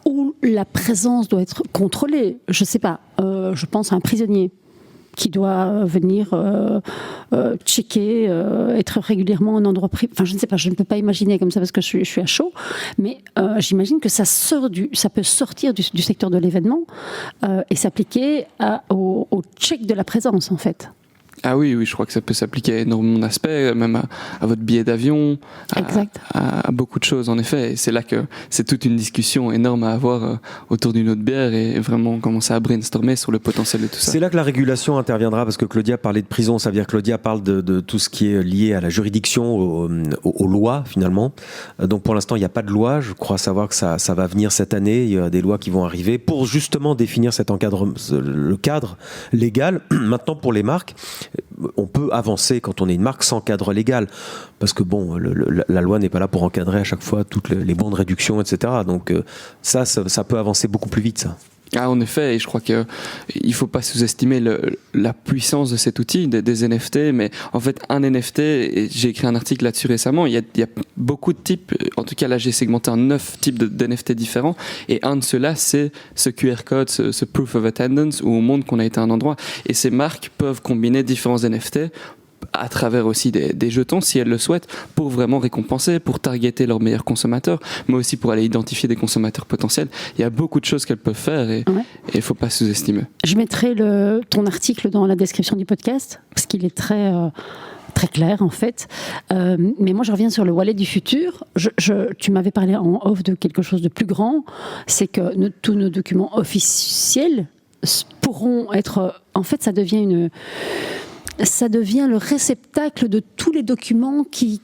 où la présence doit être contrôlée. Je ne sais pas, je pense à un prisonnier qui doit venir checker, être régulièrement en endroit privé. Enfin, je ne sais pas, je ne peux pas imaginer comme ça parce que je suis à chaud, mais j'imagine que ça peut sortir du secteur de l'événement et s'appliquer au check de la présence, en fait.
Ah oui, je crois que ça peut s'appliquer à énormément d'aspects, même à votre billet d'avion, à beaucoup de choses en effet. Et c'est là que c'est toute une discussion énorme à avoir autour d'une autre bière et vraiment commencer à brainstormer sur le potentiel de tout ça.
C'est là que la régulation interviendra, parce que Claudia parlait de prison, ça veut dire que Claudia parle de tout ce qui est lié à la juridiction, aux lois finalement. Donc pour l'instant, il n'y a pas de loi. Je crois savoir que ça va venir cette année. Il y a des lois qui vont arriver pour justement définir le cadre légal. Maintenant, pour les marques, on peut avancer quand on est une marque sans cadre légal, parce que la loi n'est pas là pour encadrer à chaque fois toutes les bons de réduction, etc. Donc ça peut avancer beaucoup plus vite, ça.
Ah, en effet, et je crois qu'il ne faut pas sous-estimer la puissance de cet outil, des NFT, mais en fait, un NFT, et j'ai écrit un article là-dessus récemment, il y a beaucoup de types, en tout cas là j'ai segmenté en 9 types d'NFT différents, et un de ceux-là, c'est ce QR code, ce Proof of Attendance, où on montre qu'on a été à un endroit, et ces marques peuvent combiner différents NFT à travers aussi des jetons si elles le souhaitent pour vraiment récompenser, pour targeter leurs meilleurs consommateurs, mais aussi pour aller identifier des consommateurs potentiels. Il y a beaucoup de choses qu'elles peuvent faire et il ne faut pas sous-estimer.
Je mettrai ton article dans la description du podcast parce qu'il est très clair en fait. Mais moi je reviens sur le wallet du futur. Tu m'avais parlé en off de quelque chose de plus grand, c'est que tous nos documents officiels pourront être... En fait ça devient le réceptacle de tous les documents qui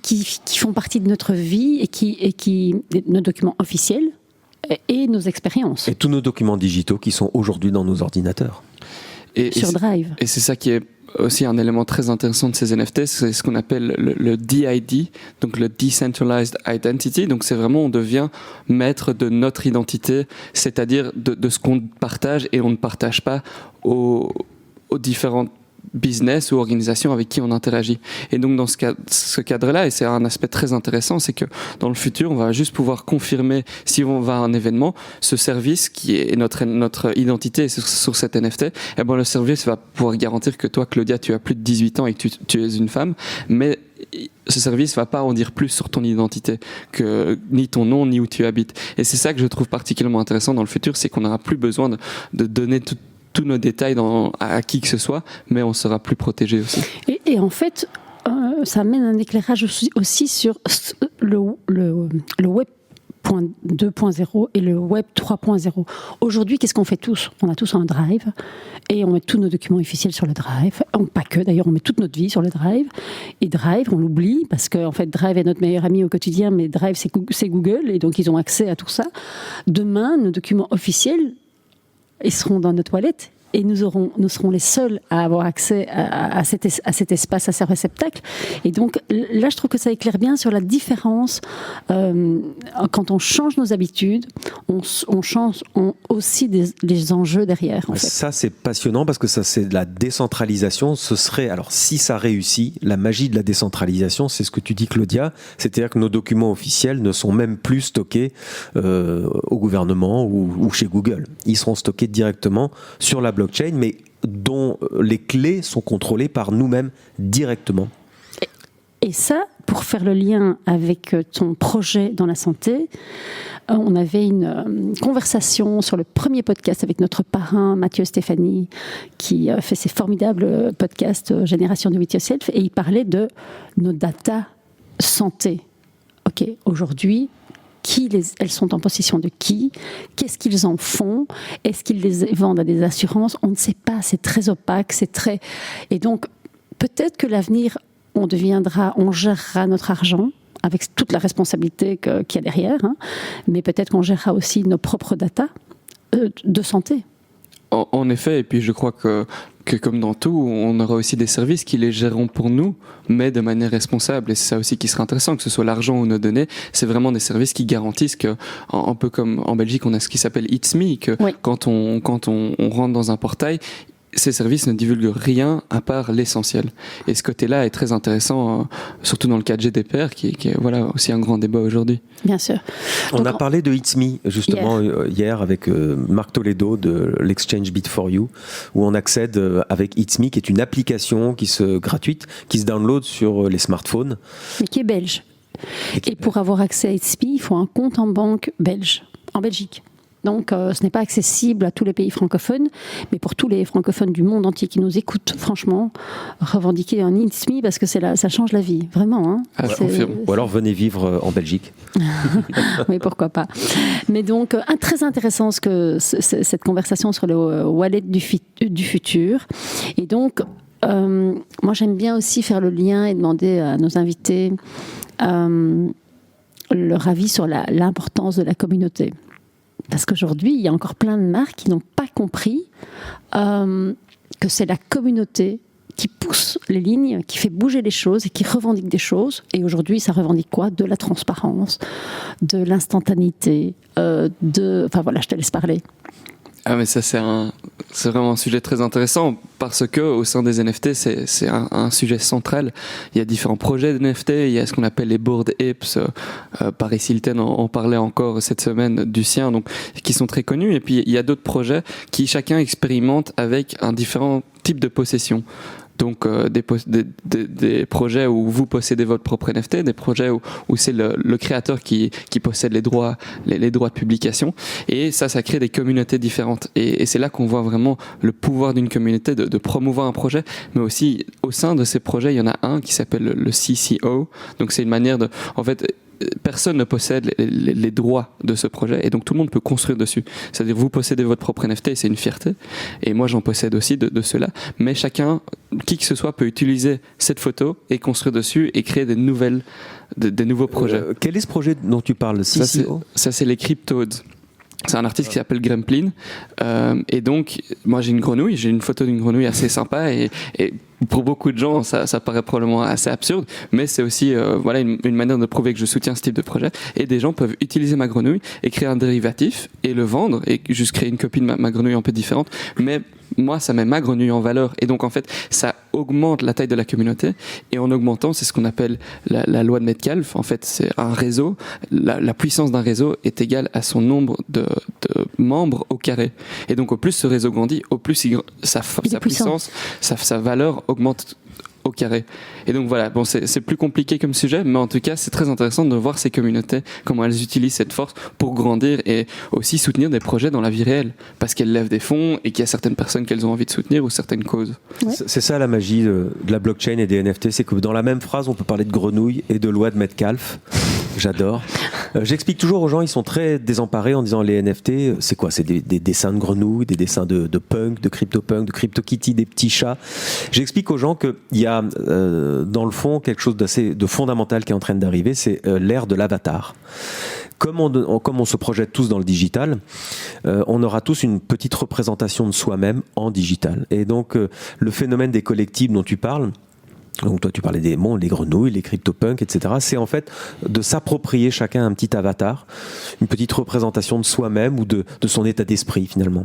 font partie de notre vie et nos documents officiels et nos expériences.
Et tous nos documents digitaux qui sont aujourd'hui dans nos ordinateurs.
Sur Drive.
Et c'est ça qui est aussi un élément très intéressant de ces NFT, c'est ce qu'on appelle le DID, donc le Decentralized Identity. Donc c'est vraiment, on devient maître de notre identité, c'est-à-dire de ce qu'on partage et on ne partage pas aux différentes business ou organisation avec qui on interagit. Et donc dans ce cadre-là, et c'est un aspect très intéressant, c'est que dans le futur, on va juste pouvoir confirmer si on va à un événement, ce service qui est notre identité sur cet NFT, et le service va pouvoir garantir que toi, Claudia, tu as plus de 18 ans et que tu es une femme, mais ce service va pas en dire plus sur ton identité que ni ton nom ni où tu habites. Et c'est ça que je trouve particulièrement intéressant dans le futur, c'est qu'on n'aura plus besoin de donner tous nos détails à qui que ce soit, mais on sera plus protégé aussi.
Et en fait, ça amène un éclairage aussi sur le web 2.0 et le web 3.0. Aujourd'hui, qu'est-ce qu'on fait tous ? On a tous un drive et on met tous nos documents officiels sur le drive. Pas que, d'ailleurs, on met toute notre vie sur le drive. Et drive, on l'oublie parce que en fait, drive est notre meilleur ami au quotidien, mais drive, c'est Google et donc ils ont accès à tout ça. Demain, nos documents officiels, ils seront dans notre toilette et nous serons les seuls à avoir accès à cet espace, à ce réceptacle. Et donc là, je trouve que ça éclaire bien sur la différence. Quand on change nos habitudes, on change aussi les enjeux derrière. En fait.
Ça, c'est passionnant parce que ça, c'est de la décentralisation. Ce serait, alors si ça réussit, la magie de la décentralisation, c'est ce que tu dis, Claudia, c'est-à-dire que nos documents officiels ne sont même plus stockés au gouvernement ou chez Google. Ils seront stockés directement sur la blockchain, mais dont les clés sont contrôlées par nous-mêmes directement.
Et ça, pour faire le lien avec ton projet dans la santé, on avait une conversation sur le premier podcast avec notre parrain Mathieu Stéphanie, qui fait ses formidables podcasts Génération do It Yourself, et il parlait de nos data santé. Ok, aujourd'hui, elles sont en possession de qui ? Qu'est-ce qu'ils en font ? Est-ce qu'ils les vendent à des assurances ? On ne sait pas, c'est très opaque, c'est très... Et donc, peut-être que l'avenir, on gérera notre argent avec toute la responsabilité qu'il y a derrière, hein, mais peut-être qu'on gérera aussi nos propres datas de santé.
En effet, et puis je crois que comme dans tout, on aura aussi des services qui les géreront pour nous, mais de manière responsable. Et c'est ça aussi qui sera intéressant, que ce soit l'argent ou nos données. C'est vraiment des services qui garantissent que, un peu comme en Belgique, on a ce qui s'appelle It's Me, que oui. Quand on rentre dans un portail, ces services ne divulguent rien à part l'essentiel. Et ce côté-là est très intéressant, surtout dans le cas de GDPR, qui est voilà, aussi un grand débat aujourd'hui.
Bien sûr.
On a parlé de It's Me, justement, hier avec Marc Toledo de l'Exchange Bit4You, où on accède avec It's Me, qui est une application gratuite, qui se download sur les smartphones.
Mais qui est belge. Et pour avoir accès à It's Me, il faut un compte en banque belge, en Belgique. Donc, ce n'est pas accessible à tous les pays francophones, mais pour tous les francophones du monde entier qui nous écoutent, franchement, revendiquer un It's Me parce que ça change la vie, vraiment. Hein.
Ou alors venez vivre en Belgique.
Oui, pourquoi pas. Mais donc, très intéressant cette conversation sur le wallet du futur. Et donc, moi, j'aime bien aussi faire le lien et demander à nos invités leur avis sur l'importance de la communauté. Parce qu'aujourd'hui, il y a encore plein de marques qui n'ont pas compris que c'est la communauté qui pousse les lignes, qui fait bouger les choses et qui revendique des choses. Et aujourd'hui, ça revendique quoi ? De la transparence, de l'instantanéité, enfin voilà, je te laisse parler.
Ah mais ça c'est vraiment un sujet très intéressant parce que au sein des NFT c'est un sujet central. Il y a différents projets de NFT, il y a ce qu'on appelle les Bored Apes, Paris Hilton en parlait encore cette semaine du sien, donc qui sont très connus, et puis il y a d'autres projets qui chacun expérimente avec un différent type de possession. Donc des projets où vous possédez votre propre NFT, des projets où c'est le créateur qui possède les droits de publication, et ça crée des communautés différentes, et c'est là qu'on voit vraiment le pouvoir d'une communauté de promouvoir un projet, mais aussi au sein de ces projets il y en a un qui s'appelle le CCO, donc c'est une manière de, en fait, personne ne possède les droits de ce projet, et donc tout le monde peut construire dessus. C'est-à-dire vous possédez votre propre NFT et c'est une fierté, et moi j'en possède aussi de cela, mais chacun, qui que ce soit, peut utiliser cette photo et construire dessus et créer des nouveaux projets.
Quel est ce projet dont tu parles?
Ça c'est les Cryptoads. C'est un artiste qui s'appelle Gremplin, et donc moi j'ai une photo d'une grenouille assez sympa, et pour beaucoup de gens ça paraît probablement assez absurde, mais c'est aussi voilà une manière de prouver que je soutiens ce type de projet, et des gens peuvent utiliser ma grenouille et créer un dérivatif et le vendre et juste créer une copie de ma grenouille un peu différente, mais moi ça met ma grenouille en valeur, et donc en fait ça augmente la taille de la communauté, et en augmentant, c'est ce qu'on appelle la loi de Metcalfe. En fait c'est un réseau, la puissance d'un réseau est égale à son nombre de membres au carré, et donc au plus ce réseau grandit, au plus sa puissance, sa valeur augmente au carré. Et donc voilà, bon, c'est plus compliqué comme sujet, mais en tout cas c'est très intéressant de voir ces communautés, comment elles utilisent cette force pour grandir et aussi soutenir des projets dans la vie réelle, parce qu'elles lèvent des fonds et qu'il y a certaines personnes qu'elles ont envie de soutenir ou certaines causes.
Ouais. C'est ça la magie de la blockchain et des NFT, c'est que dans la même phrase on peut parler de grenouille et de loi de Metcalfe. J'adore. J'explique toujours aux gens, ils sont très désemparés en disant les NFT, c'est quoi? C'est des dessins de grenouilles, des dessins de punk, de crypto-punk, de crypto-kitty, des petits chats. J'explique aux gens qu'il y a dans le fond quelque chose de fondamental qui est en train d'arriver, c'est l'ère de l'avatar. Comme on se projette tous dans le digital, on aura tous une petite représentation de soi-même en digital. Et donc le phénomène des collectibles dont tu parles, donc toi tu parlais des les grenouilles, les crypto-punks, etc. C'est en fait de s'approprier chacun un petit avatar, une petite représentation de soi-même ou de son état d'esprit finalement.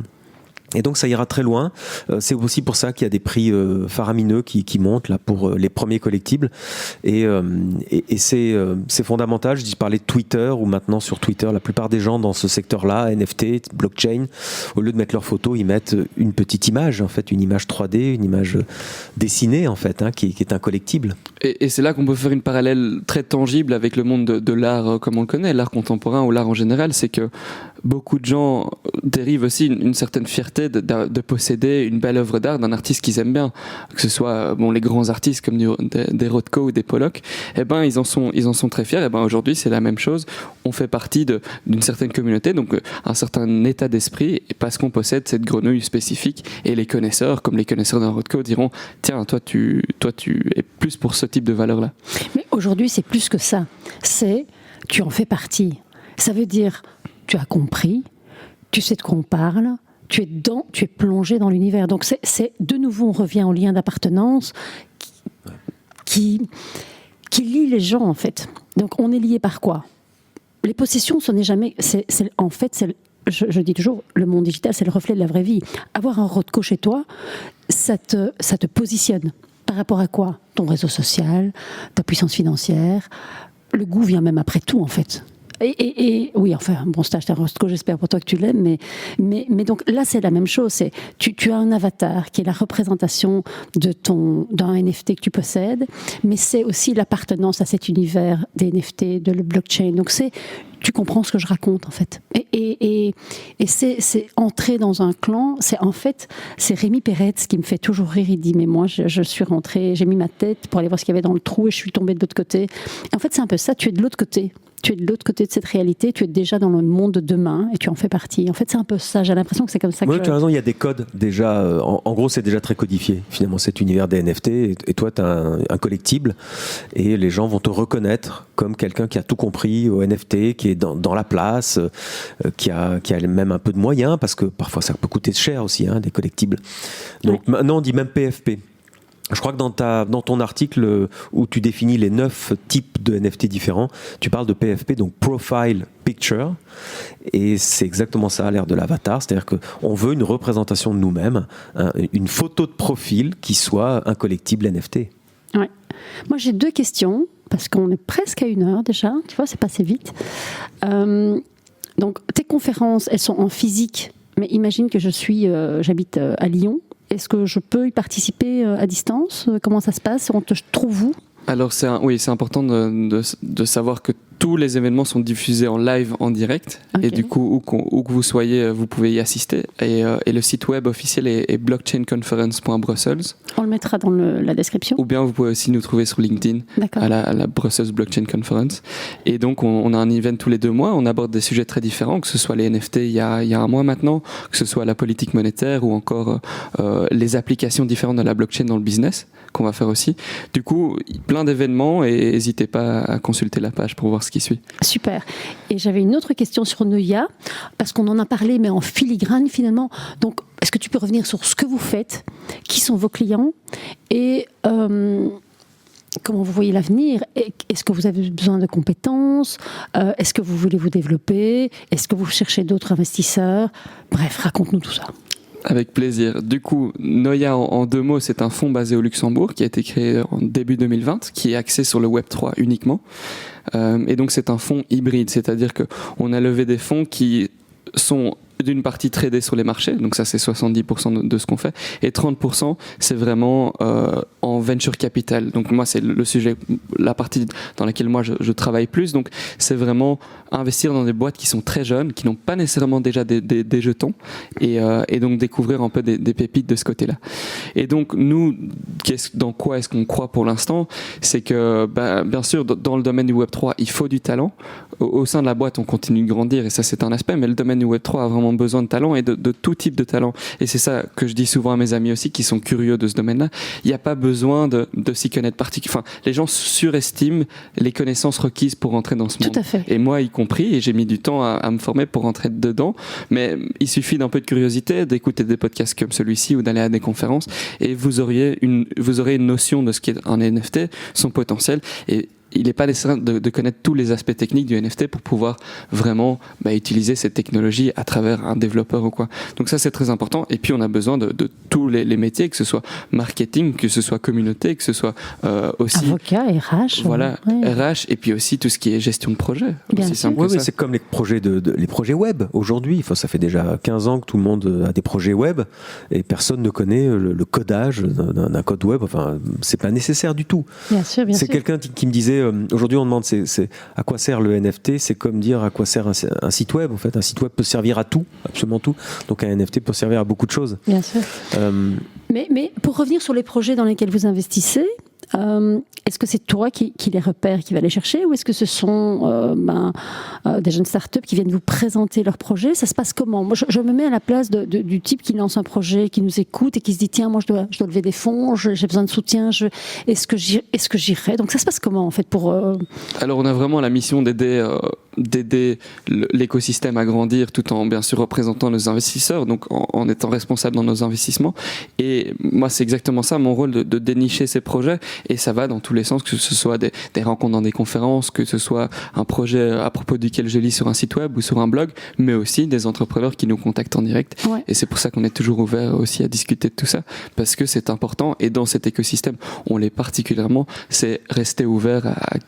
Et donc ça ira très loin. C'est aussi pour ça qu'il y a des prix faramineux qui montent là pour les premiers collectibles. Et c'est fondamental. Je parlais de Twitter, où maintenant sur Twitter, la plupart des gens dans ce secteur-là, NFT, blockchain, au lieu de mettre leur photo, ils mettent une petite image, en fait, une image 3D, une image dessinée en fait, qui est un collectible.
Et c'est là qu'on peut faire une parallèle très tangible avec le monde de l'art comme on le connaît, l'art contemporain ou l'art en général. C'est que beaucoup de gens dérivent aussi une certaine fierté de posséder une belle œuvre d'art d'un artiste qu'ils aiment bien, que ce soit les grands artistes comme des Rothko ou des Pollock. Ils en sont très fiers. Aujourd'hui c'est la même chose. On fait partie d'une certaine communauté, donc un certain état d'esprit, parce qu'on possède cette grenouille spécifique. Et les connaisseurs, comme les connaisseurs d'un Rothko, diront tiens, toi tu es plus pour ce type de valeur là.
Mais aujourd'hui c'est plus que ça. C'est tu en fais partie. Ça veut dire tu as compris, tu sais de quoi on parle, tu es plongé dans l'univers. Donc c'est de nouveau, on revient au lien d'appartenance qui lie les gens en fait. Donc on est lié par quoi? Les possessions, ce n'est jamais... Je dis toujours, le monde digital, c'est le reflet de la vraie vie. Avoir un Rothko chez toi, ça te positionne. Par rapport à quoi? Ton réseau social, ta puissance financière. Le goût vient même après tout en fait. Et oui, enfin, bon, c'est un Rothko, j'espère pour toi que tu l'aimes, mais donc là, c'est la même chose. C'est, tu as un avatar qui est la représentation d'un NFT que tu possèdes, mais c'est aussi l'appartenance à cet univers des NFT, de le blockchain. Donc tu comprends ce que je raconte, en fait. Et c'est entrer dans un clan, c'est Rémi Peretz qui me fait toujours rire. Il dit, mais moi, je suis rentré, j'ai mis ma tête pour aller voir ce qu'il y avait dans le trou et je suis tombée de l'autre côté. En fait, c'est un peu ça, tu es de l'autre côté. Tu es de l'autre côté de cette réalité, tu es déjà dans le monde de demain et tu en fais partie. En fait, c'est un peu ça. J'ai l'impression que c'est comme ça que
tu as raison, il y a des codes déjà. En gros, c'est déjà très codifié, finalement, cet univers des NFT. Et toi, tu as un collectible et les gens vont te reconnaître comme quelqu'un qui a tout compris au NFT, qui est dans la place, qui a même un peu de moyens, parce que parfois, ça peut coûter cher aussi, des collectibles. Donc maintenant, on dit même PFP. Je crois que dans ton article où tu définis les 9 types de NFT différents, tu parles de PFP, donc Profile Picture, et c'est exactement ça à l'ère de l'avatar, c'est-à-dire qu'on veut une représentation de nous-mêmes, une photo de profil qui soit un collectible NFT.
Ouais. Moi j'ai 2 questions, parce qu'on est presque à 1 heure déjà, tu vois, c'est passé vite. Donc tes conférences, elles sont en physique, mais imagine que j'habite à Lyon. Est-ce que je peux y participer à distance ? Comment ça se passe ? On te trouve où ?
Alors c'est important de savoir que tous les événements sont diffusés en live, en direct,
Okay.
et du coup où que vous soyez, vous pouvez y assister. Et le site web officiel est blockchainconference.brussels.
On le mettra dans la description.
Ou bien vous pouvez aussi nous trouver sur LinkedIn à la Brussels Blockchain Conference. Et donc on a un event tous les 2 mois, on aborde des sujets très différents, que ce soit les NFT il y a 1 mois maintenant, que ce soit la politique monétaire ou encore les applications différentes de la blockchain dans le business qu'on va faire aussi. Du coup, plein d'événements, et n'hésitez pas à consulter la page pour voir ce qui suit.
Super. Et j'avais une autre question sur Noya, parce qu'on en a parlé, mais en filigrane finalement. Donc, est-ce que tu peux revenir sur ce que vous faites ? Qui sont vos clients ? Et comment vous voyez l'avenir ? Est-ce que vous avez besoin de compétences ? Est-ce que vous voulez vous développer ? Est-ce que vous cherchez d'autres investisseurs ? Bref, raconte-nous tout ça.
Avec plaisir. Du coup, Noya, en 2 mots, c'est un fonds basé au Luxembourg qui a été créé en début 2020, qui est axé sur le Web3 uniquement. Et donc, c'est un fonds hybride, c'est-à-dire qu'on a levé des fonds qui sont d'une partie tradés sur les marchés, donc ça c'est 70% de ce qu'on fait, et 30% c'est vraiment en venture capital. Donc moi c'est le sujet, la partie dans laquelle moi je travaille plus, donc c'est vraiment investir dans des boîtes qui sont très jeunes, qui n'ont pas nécessairement déjà des jetons, et donc découvrir un peu des pépites de ce côté-là. Et donc nous, dans quoi est-ce qu'on croit pour l'instant ? C'est que bien sûr dans le domaine du Web3 il faut du talent. Au sein de la boîte on continue de grandir, et ça c'est un aspect, mais le domaine du Web3 a vraiment besoin de talent, et de tout type de talent. Et c'est ça que je dis souvent à mes amis aussi qui sont curieux de ce domaine-là. Il n'y a pas besoin de s'y connaître particulièrement. Enfin, les gens surestiment les connaissances requises pour rentrer dans ce monde.
Tout à fait.
Et moi y compris, et j'ai mis du temps à me former pour rentrer dedans. Mais il suffit d'un peu de curiosité, d'écouter des podcasts comme celui-ci ou d'aller à des conférences, et vous aurez une notion de ce qu'est un NFT, son potentiel. Et il n'est pas nécessaire de connaître tous les aspects techniques du NFT pour pouvoir vraiment utiliser cette technologie à travers un développeur ou quoi. Donc ça c'est très important. Et puis on a besoin de tous les métiers, que ce soit marketing, que ce soit communauté, que ce soit aussi
avocat, RH.
Voilà,
ouais.
RH, et puis aussi tout ce qui est gestion de projet. Aussi simple que ça.
C'est comme les projets web aujourd'hui. Enfin, ça fait déjà 15 ans que tout le monde a des projets web et personne ne connaît le codage d'un code web. Enfin, c'est pas nécessaire du tout.
Bien sûr, bien sûr.
C'est quelqu'un qui me disait aujourd'hui on demande c'est à quoi sert le NFT, c'est comme dire à quoi sert un site web. En fait, un site web peut servir à tout, absolument tout. Donc un NFT peut servir à beaucoup de choses.
Bien sûr. Mais pour revenir sur les projets dans lesquels vous investissez, est-ce que c'est toi qui les repères, qui va les chercher, ou est-ce que ce sont des jeunes startups qui viennent vous présenter leurs projets ? Ça se passe comment ? Moi, je me mets à la place du type qui lance un projet, qui nous écoute et qui se dit tiens, moi je dois lever des fonds, j'ai besoin de soutien, est-ce que j'irai ? Donc ça se passe comment en fait pour
Alors on a vraiment la mission d'aider l'écosystème à grandir, tout en bien sûr représentant nos investisseurs, donc en étant responsable dans nos investissements. Et moi c'est exactement ça mon rôle, de dénicher ces projets, et ça va dans tous les sens, que ce soit des rencontres dans des conférences, que ce soit un projet à propos duquel je lis sur un site web ou sur un blog, mais aussi des entrepreneurs qui nous contactent en direct. Ouais. Et c'est pour ça qu'on est toujours ouvert aussi à discuter de tout ça, parce que c'est important, et dans cet écosystème on l'est particulièrement, c'est rester ouvert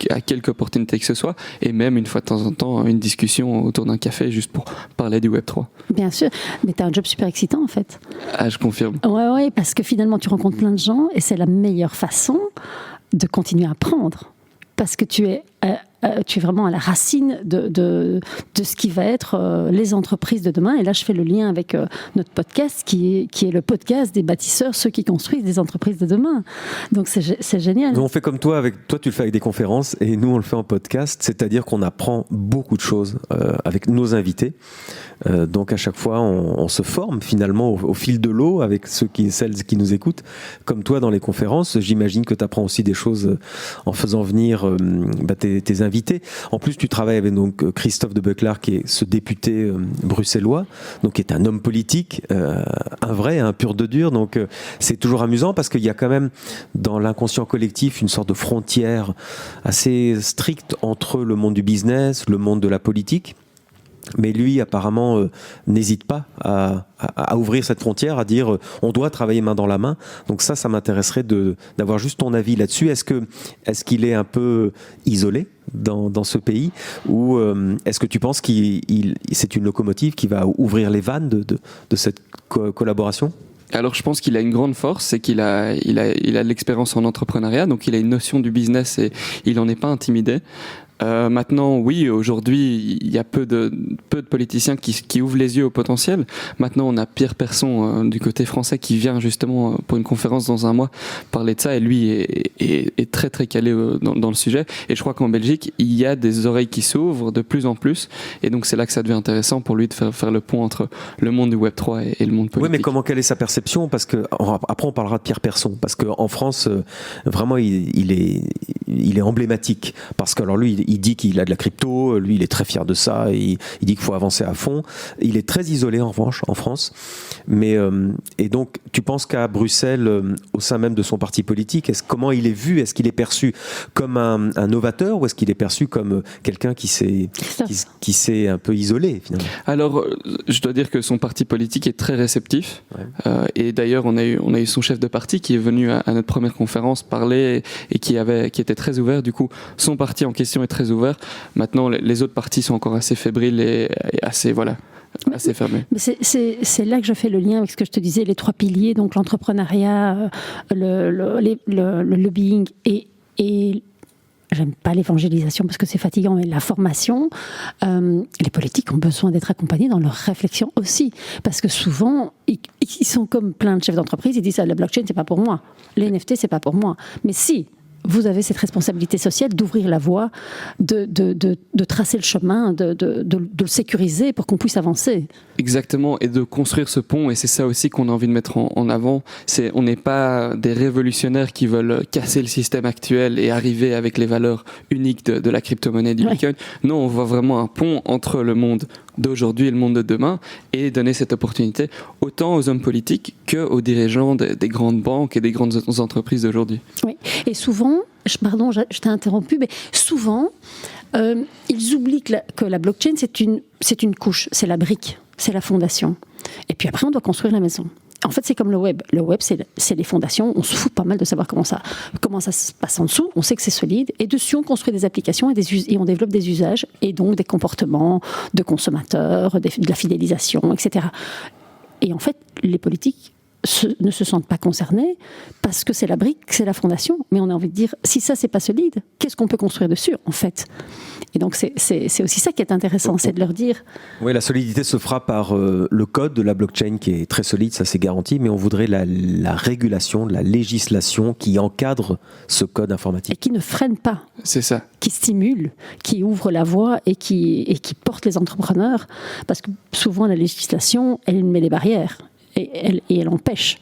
à quelque opportunité que ce soit, et même une fois de temps en temps une discussion autour d'un café juste pour parler du Web3.
Bien sûr, mais tu as un job super excitant en fait.
Ah, je confirme.
Ouais, parce que finalement tu rencontres plein de gens, et c'est la meilleure façon de continuer à apprendre, parce que tu es vraiment à la racine de ce qui va être les entreprises de demain. Et là, je fais le lien avec notre podcast, qui est le podcast des bâtisseurs, ceux qui construisent des entreprises de demain. Donc, c'est génial.
Nous, on fait comme toi, toi, tu le fais avec des conférences, et nous, on le fait en podcast, c'est-à-dire qu'on apprend beaucoup de choses avec nos invités. Donc à chaque fois, on se forme finalement au fil de l'eau avec celles qui nous écoutent. Comme toi dans les conférences, j'imagine que tu apprends aussi des choses en faisant venir tes invités. En plus, tu travailles avec donc Christophe de Bucklard, qui est ce député bruxellois, donc qui est un homme politique, un vrai, un pur de dur. Donc c'est toujours amusant parce qu'il y a quand même dans l'inconscient collectif une sorte de frontière assez stricte entre le monde du business, le monde de la politique. Mais lui, apparemment, n'hésite pas à ouvrir cette frontière, à dire on doit travailler main dans la main. Donc ça m'intéresserait d'avoir juste ton avis là-dessus. Est-ce qu'il est un peu isolé dans ce pays, ou est-ce que tu penses c'est une locomotive qui va ouvrir les vannes de cette collaboration ?
Alors je pense qu'il a une grande force, c'est qu'il a de l'expérience en entrepreneuriat, donc il a une notion du business et il n'en est pas intimidé. Maintenant, oui, aujourd'hui, il y a peu de politiciens qui ouvrent les yeux au potentiel. Maintenant, on a Pierre Persson du côté français qui vient justement pour une conférence dans un mois parler de ça, et lui est très très calé dans le sujet. Et je crois qu'en Belgique, il y a des oreilles qui s'ouvrent de plus en plus, et donc c'est là que ça devient intéressant pour lui de faire le pont entre le monde du Web3 et le monde politique.
Oui, mais quelle est sa perception ? Parce que après, on parlera de Pierre Persson, parce qu'en France, vraiment, il est emblématique. Parce que alors lui, il dit qu'il a de la crypto, lui il est très fier de ça, il dit qu'il faut avancer à fond. Il est très isolé en revanche en France. Mais, et donc tu penses qu'à Bruxelles, au sein même de son parti politique, comment il est vu ? Est-ce qu'il est perçu comme un novateur, ou est-ce qu'il est perçu comme quelqu'un qui s'est un peu isolé finalement ?
Alors je dois dire que son parti politique est très réceptif. Ouais. Et d'ailleurs on a eu son chef de parti qui est venu à notre première conférence parler et qui était très ouvert. Du coup son parti en question est très ouvert. Maintenant, les autres partis sont encore assez fébriles et assez fermés.
Mais c'est là que je fais le lien avec ce que je te disais, les 3 piliers, donc l'entrepreneuriat, le lobbying et j'aime pas l'évangélisation parce que c'est fatigant, mais la formation. Les politiques ont besoin d'être accompagnés dans leur réflexion aussi, parce que souvent ils sont comme plein de chefs d'entreprise, ils disent la blockchain c'est pas pour moi, les NFT c'est pas pour moi, mais si vous avez cette responsabilité sociale d'ouvrir la voie, de tracer le chemin, de le sécuriser pour qu'on puisse avancer.
Exactement, et de construire ce pont, et c'est ça aussi qu'on a envie de mettre en avant. On n'est pas des révolutionnaires qui veulent casser le système actuel et arriver avec les valeurs uniques de la crypto-monnaie du Bitcoin. Non, on voit vraiment un pont entre le monde d'aujourd'hui et le monde de demain, et donner cette opportunité autant aux hommes politiques qu'aux dirigeants des grandes banques et des grandes entreprises d'aujourd'hui.
Oui, et souvent, pardon, je t'ai interrompu, mais souvent, ils oublient que la blockchain, c'est une couche, c'est la brique, c'est la fondation. Et puis après, on doit construire la maison. En fait, c'est comme le web. Le web, c'est les fondations. On se fout pas mal de savoir comment ça se passe en dessous. On sait que c'est solide. Et dessus, on construit des applications et on développe des usages et donc des comportements de consommateurs, de la fidélisation, etc. Et en fait, les politiques ne se sentent pas concernés parce que c'est la brique, c'est la fondation. Mais on a envie de dire, si ça, c'est pas solide, qu'est-ce qu'on peut construire dessus, en fait ? Et donc, c'est aussi ça qui est intéressant, c'est de leur dire...
Oui, la solidité se fera par le code de la blockchain qui est très solide, ça c'est garanti, mais on voudrait la régulation, la législation qui encadre ce code informatique.
Et qui ne freine pas.
C'est ça.
Qui stimule, qui ouvre la voie et qui porte les entrepreneurs. Parce que souvent, la législation, elle met les barrières. Et elle empêche.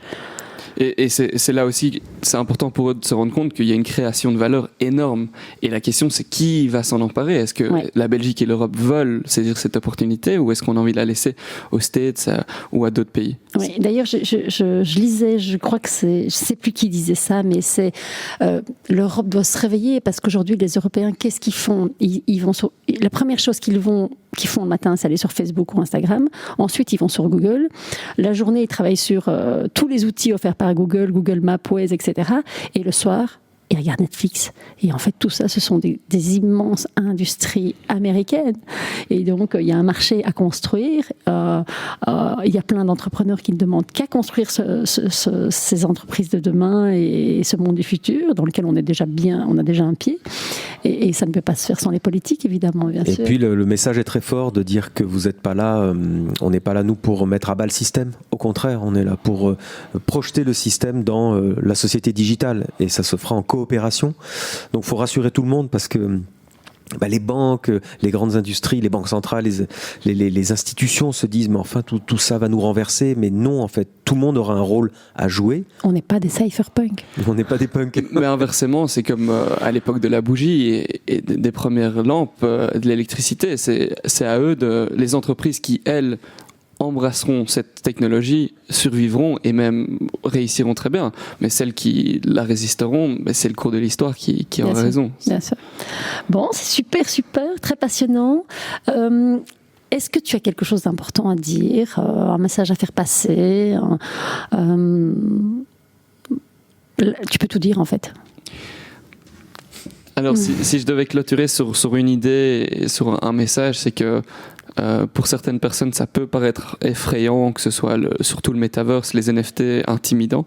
Et c'est là aussi, c'est important pour eux de se rendre compte qu'il y a une création de valeur énorme. Et la question, c'est qui va s'en emparer ? Est-ce que la Belgique et l'Europe veulent saisir cette opportunité, ou est-ce qu'on a envie de la laisser aux States ou à d'autres pays ?
Oui, d'ailleurs, je lisais, je crois que je ne sais plus qui disait ça, mais c'est l'Europe doit se réveiller, parce qu'aujourd'hui, les Européens, qu'est-ce qu'ils font ? Ils vont la première chose qu'ils font le matin, c'est aller sur Facebook ou Instagram. Ensuite, ils vont sur Google. La journée, ils travaillent sur tous les outils offerts par Google, Google Maps, Waze, etc. Et le soir, ils regardent Netflix. Et en fait, tout ça, ce sont des immenses industries américaines. Et donc, il y a un marché à construire. Il y a plein d'entrepreneurs qui ne demandent qu'à construire ces entreprises de demain et ce monde du futur, dans lequel on a déjà un pied. Et ça ne peut pas se faire sans les politiques, évidemment, bien sûr.
Et puis, le message est très fort de dire que vous n'êtes pas là, on n'est pas là, nous, pour mettre à bas le système. Au contraire, on est là pour projeter le système dans la société digitale. Et ça se fera en coopération. Donc, il faut rassurer tout le monde, parce que les banques, les grandes industries, les banques centrales, les institutions se disent mais enfin tout ça va nous renverser. Mais non, en fait, tout le monde aura un rôle à jouer.
On n'est pas des cypherpunks.
On n'est pas des punks.
Mais inversement, c'est comme à l'époque de la bougie et des premières lampes, de l'électricité. C'est à eux, les entreprises qui, elles, embrasseront cette technologie, survivront et même réussiront très bien. Mais celles qui la résisteront, c'est le cours de l'histoire qui aura raison.
Bien sûr. Bon, c'est super, très passionnant. Est-ce que tu as quelque chose d'important à dire, un message à faire passer Tu peux tout dire en fait.
Alors, si je devais clôturer sur une idée et sur un message, c'est que pour certaines personnes, ça peut paraître effrayant, que ce soit surtout le metaverse, les NFT, intimidant,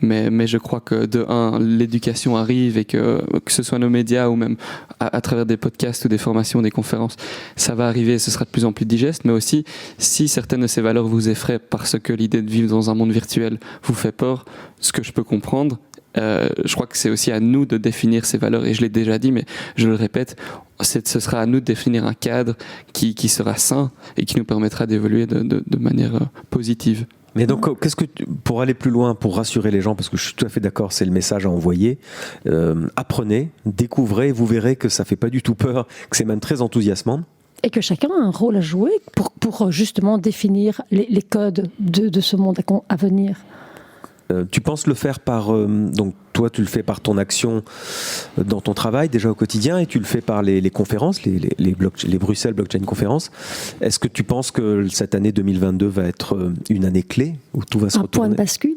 mais je crois que de un, l'éducation arrive et que ce soit nos médias ou même à travers des podcasts ou des formations, des conférences, ça va arriver, ce sera de plus en plus digeste, mais aussi si certaines de ces valeurs vous effraient parce que l'idée de vivre dans un monde virtuel vous fait peur, ce que je peux comprendre. Je crois que c'est aussi à nous de définir ces valeurs, et je l'ai déjà dit, mais je le répète, ce sera à nous de définir un cadre qui sera sain et qui nous permettra d'évoluer de manière positive.
Mais donc, pour aller plus loin, pour rassurer les gens, parce que je suis tout à fait d'accord, c'est le message à envoyer, apprenez, découvrez, vous verrez que ça fait pas du tout peur, que c'est même très enthousiasmant.
Et que chacun a un rôle à jouer pour justement définir les codes de ce monde à venir.
Tu penses le faire donc toi tu le fais par ton action dans ton travail déjà au quotidien, et tu le fais par les conférences, les Bruxelles Blockchain Conférences. Est-ce que tu penses que cette année 2022 va être une année clé où tout va se retourner ?
Un point de bascule.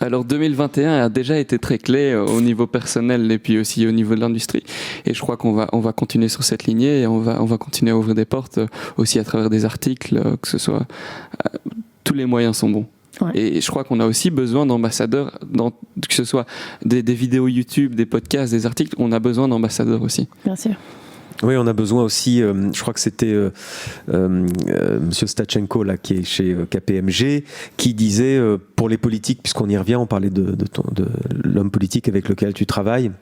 Alors 2021 a déjà été très clé au niveau personnel et puis aussi au niveau de l'industrie, et je crois qu'on va continuer sur cette lignée, et on va continuer à ouvrir des portes aussi à travers des articles, que ce soit tous les moyens sont bons. Ouais. Et je crois qu'on a aussi besoin d'ambassadeurs, que ce soit des vidéos YouTube, des podcasts, des articles, on a besoin d'ambassadeurs aussi.
Bien sûr.
Oui, on a besoin aussi, je crois que c'était Monsieur Stachenko, là, qui est chez KPMG, qui disait, pour les politiques, puisqu'on y revient, on parlait de l'homme politique avec lequel tu travailles,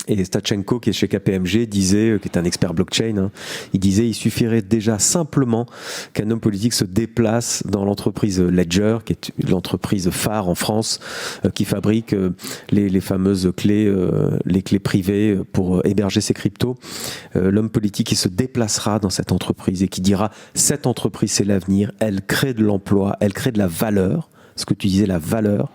et Stachenko, qui est chez KPMG, disait, qui est un expert blockchain, il disait, il suffirait déjà simplement qu'un homme politique se déplace dans l'entreprise Ledger, qui est l'entreprise phare en France, qui fabrique les fameuses clés, les clés privées pour héberger ses cryptos. L'homme politique qui se déplacera dans cette entreprise et qui dira, cette entreprise c'est l'avenir, elle crée de l'emploi, elle crée de la valeur. Ce que tu disais, la valeur,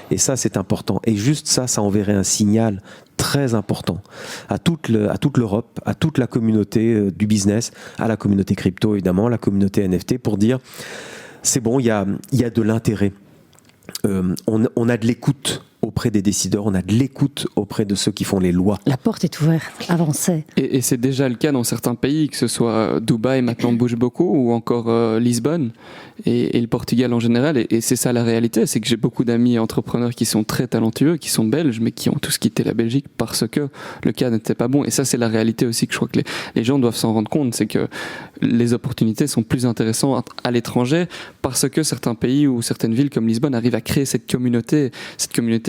et ça c'est important, et juste ça enverrait un signal très important à toute l'Europe, à toute la communauté du business, à la communauté crypto évidemment, à la communauté NFT, pour dire c'est bon, il y a de l'intérêt, on a de l'écoute auprès des décideurs, on a de l'écoute auprès de ceux qui font les lois.
La porte est ouverte, avancez.
Et c'est déjà le cas dans certains pays, que ce soit Dubaï maintenant bouge beaucoup, ou encore Lisbonne et le Portugal en général, et c'est ça la réalité, c'est que j'ai beaucoup d'amis entrepreneurs qui sont très talentueux, qui sont belges, mais qui ont tous quitté la Belgique parce que le cadre n'était pas bon, et ça c'est la réalité aussi que je crois que les gens doivent s'en rendre compte, c'est que les opportunités sont plus intéressantes à l'étranger parce que certains pays ou certaines villes comme Lisbonne arrivent à créer cette communauté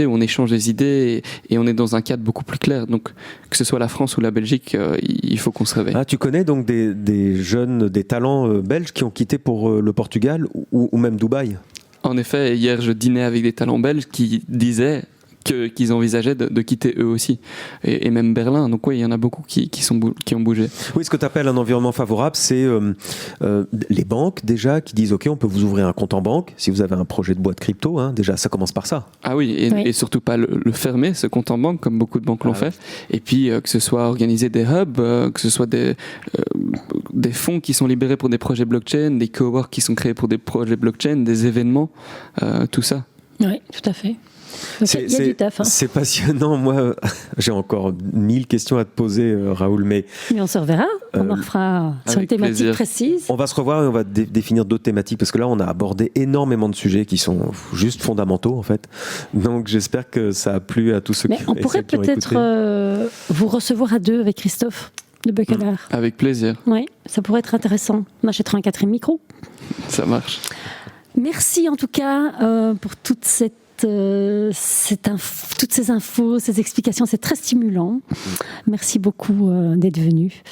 où on échange des idées et on est dans un cadre beaucoup plus clair. Donc que ce soit la France ou la Belgique, il faut qu'on se réveille.
Ah, tu connais donc des jeunes, des talents belges qui ont quitté pour le Portugal ou même Dubaï ?
En effet, hier je dînais avec des talents belges qui disaient qu'ils envisageaient de quitter eux aussi, et même Berlin. Donc oui, il y en a beaucoup qui ont bougé.
Oui, ce que tu appelles un environnement favorable, c'est les banques déjà qui disent ok, on peut vous ouvrir un compte en banque si vous avez un projet de boîte crypto, déjà ça commence par ça.
Ah oui, et surtout pas le fermer, ce compte en banque, comme beaucoup de banques l'ont fait, et puis que ce soit organiser des hubs, que ce soit des fonds qui sont libérés pour des projets blockchain, des coworks qui sont créés pour des projets blockchain, des événements, tout ça.
Oui, tout à fait. Il y a du taf.
C'est passionnant. Moi, j'ai encore 1000 questions à te poser, Raoul. Mais
on se reverra. On en refera sur une thématique précise.
On va se revoir et on va définir d'autres thématiques, parce que là, on a abordé énormément de sujets qui sont juste fondamentaux, en fait. Donc, j'espère que ça a plu à tous ceux qui ont écouté.
On pourrait peut-être vous recevoir à deux avec Christophe de Buckler.
Avec plaisir.
Oui, ça pourrait être intéressant. On achètera un 4e micro.
Ça marche.
Merci en tout cas pour toute cette podcast, toutes ces infos, ces explications, c'est très stimulant. Merci beaucoup d'être venu.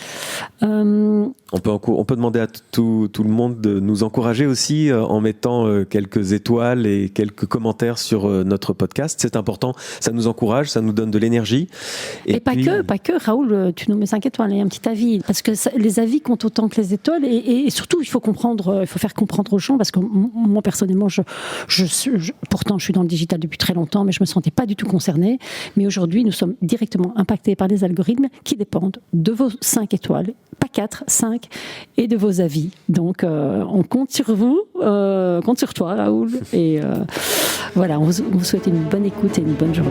On peut demander à tout le monde de nous encourager aussi en mettant quelques étoiles et quelques commentaires sur notre podcast. C'est important, ça nous encourage, ça nous donne de l'énergie.
Et pas que, Raoul, tu nous mets 5 étoiles et un petit avis, parce que les avis comptent autant que les étoiles, et surtout il faut faire comprendre aux gens, parce que moi personnellement, pourtant je suis dans le digital depuis très longtemps, mais je me sentais pas du tout concernée. Mais aujourd'hui, nous sommes directement impactés par les algorithmes qui dépendent de vos 5 étoiles, pas 4, 5, et de vos avis. Donc on compte sur vous, on compte sur toi, Raoul, et voilà, on vous souhaite une bonne écoute et une bonne journée.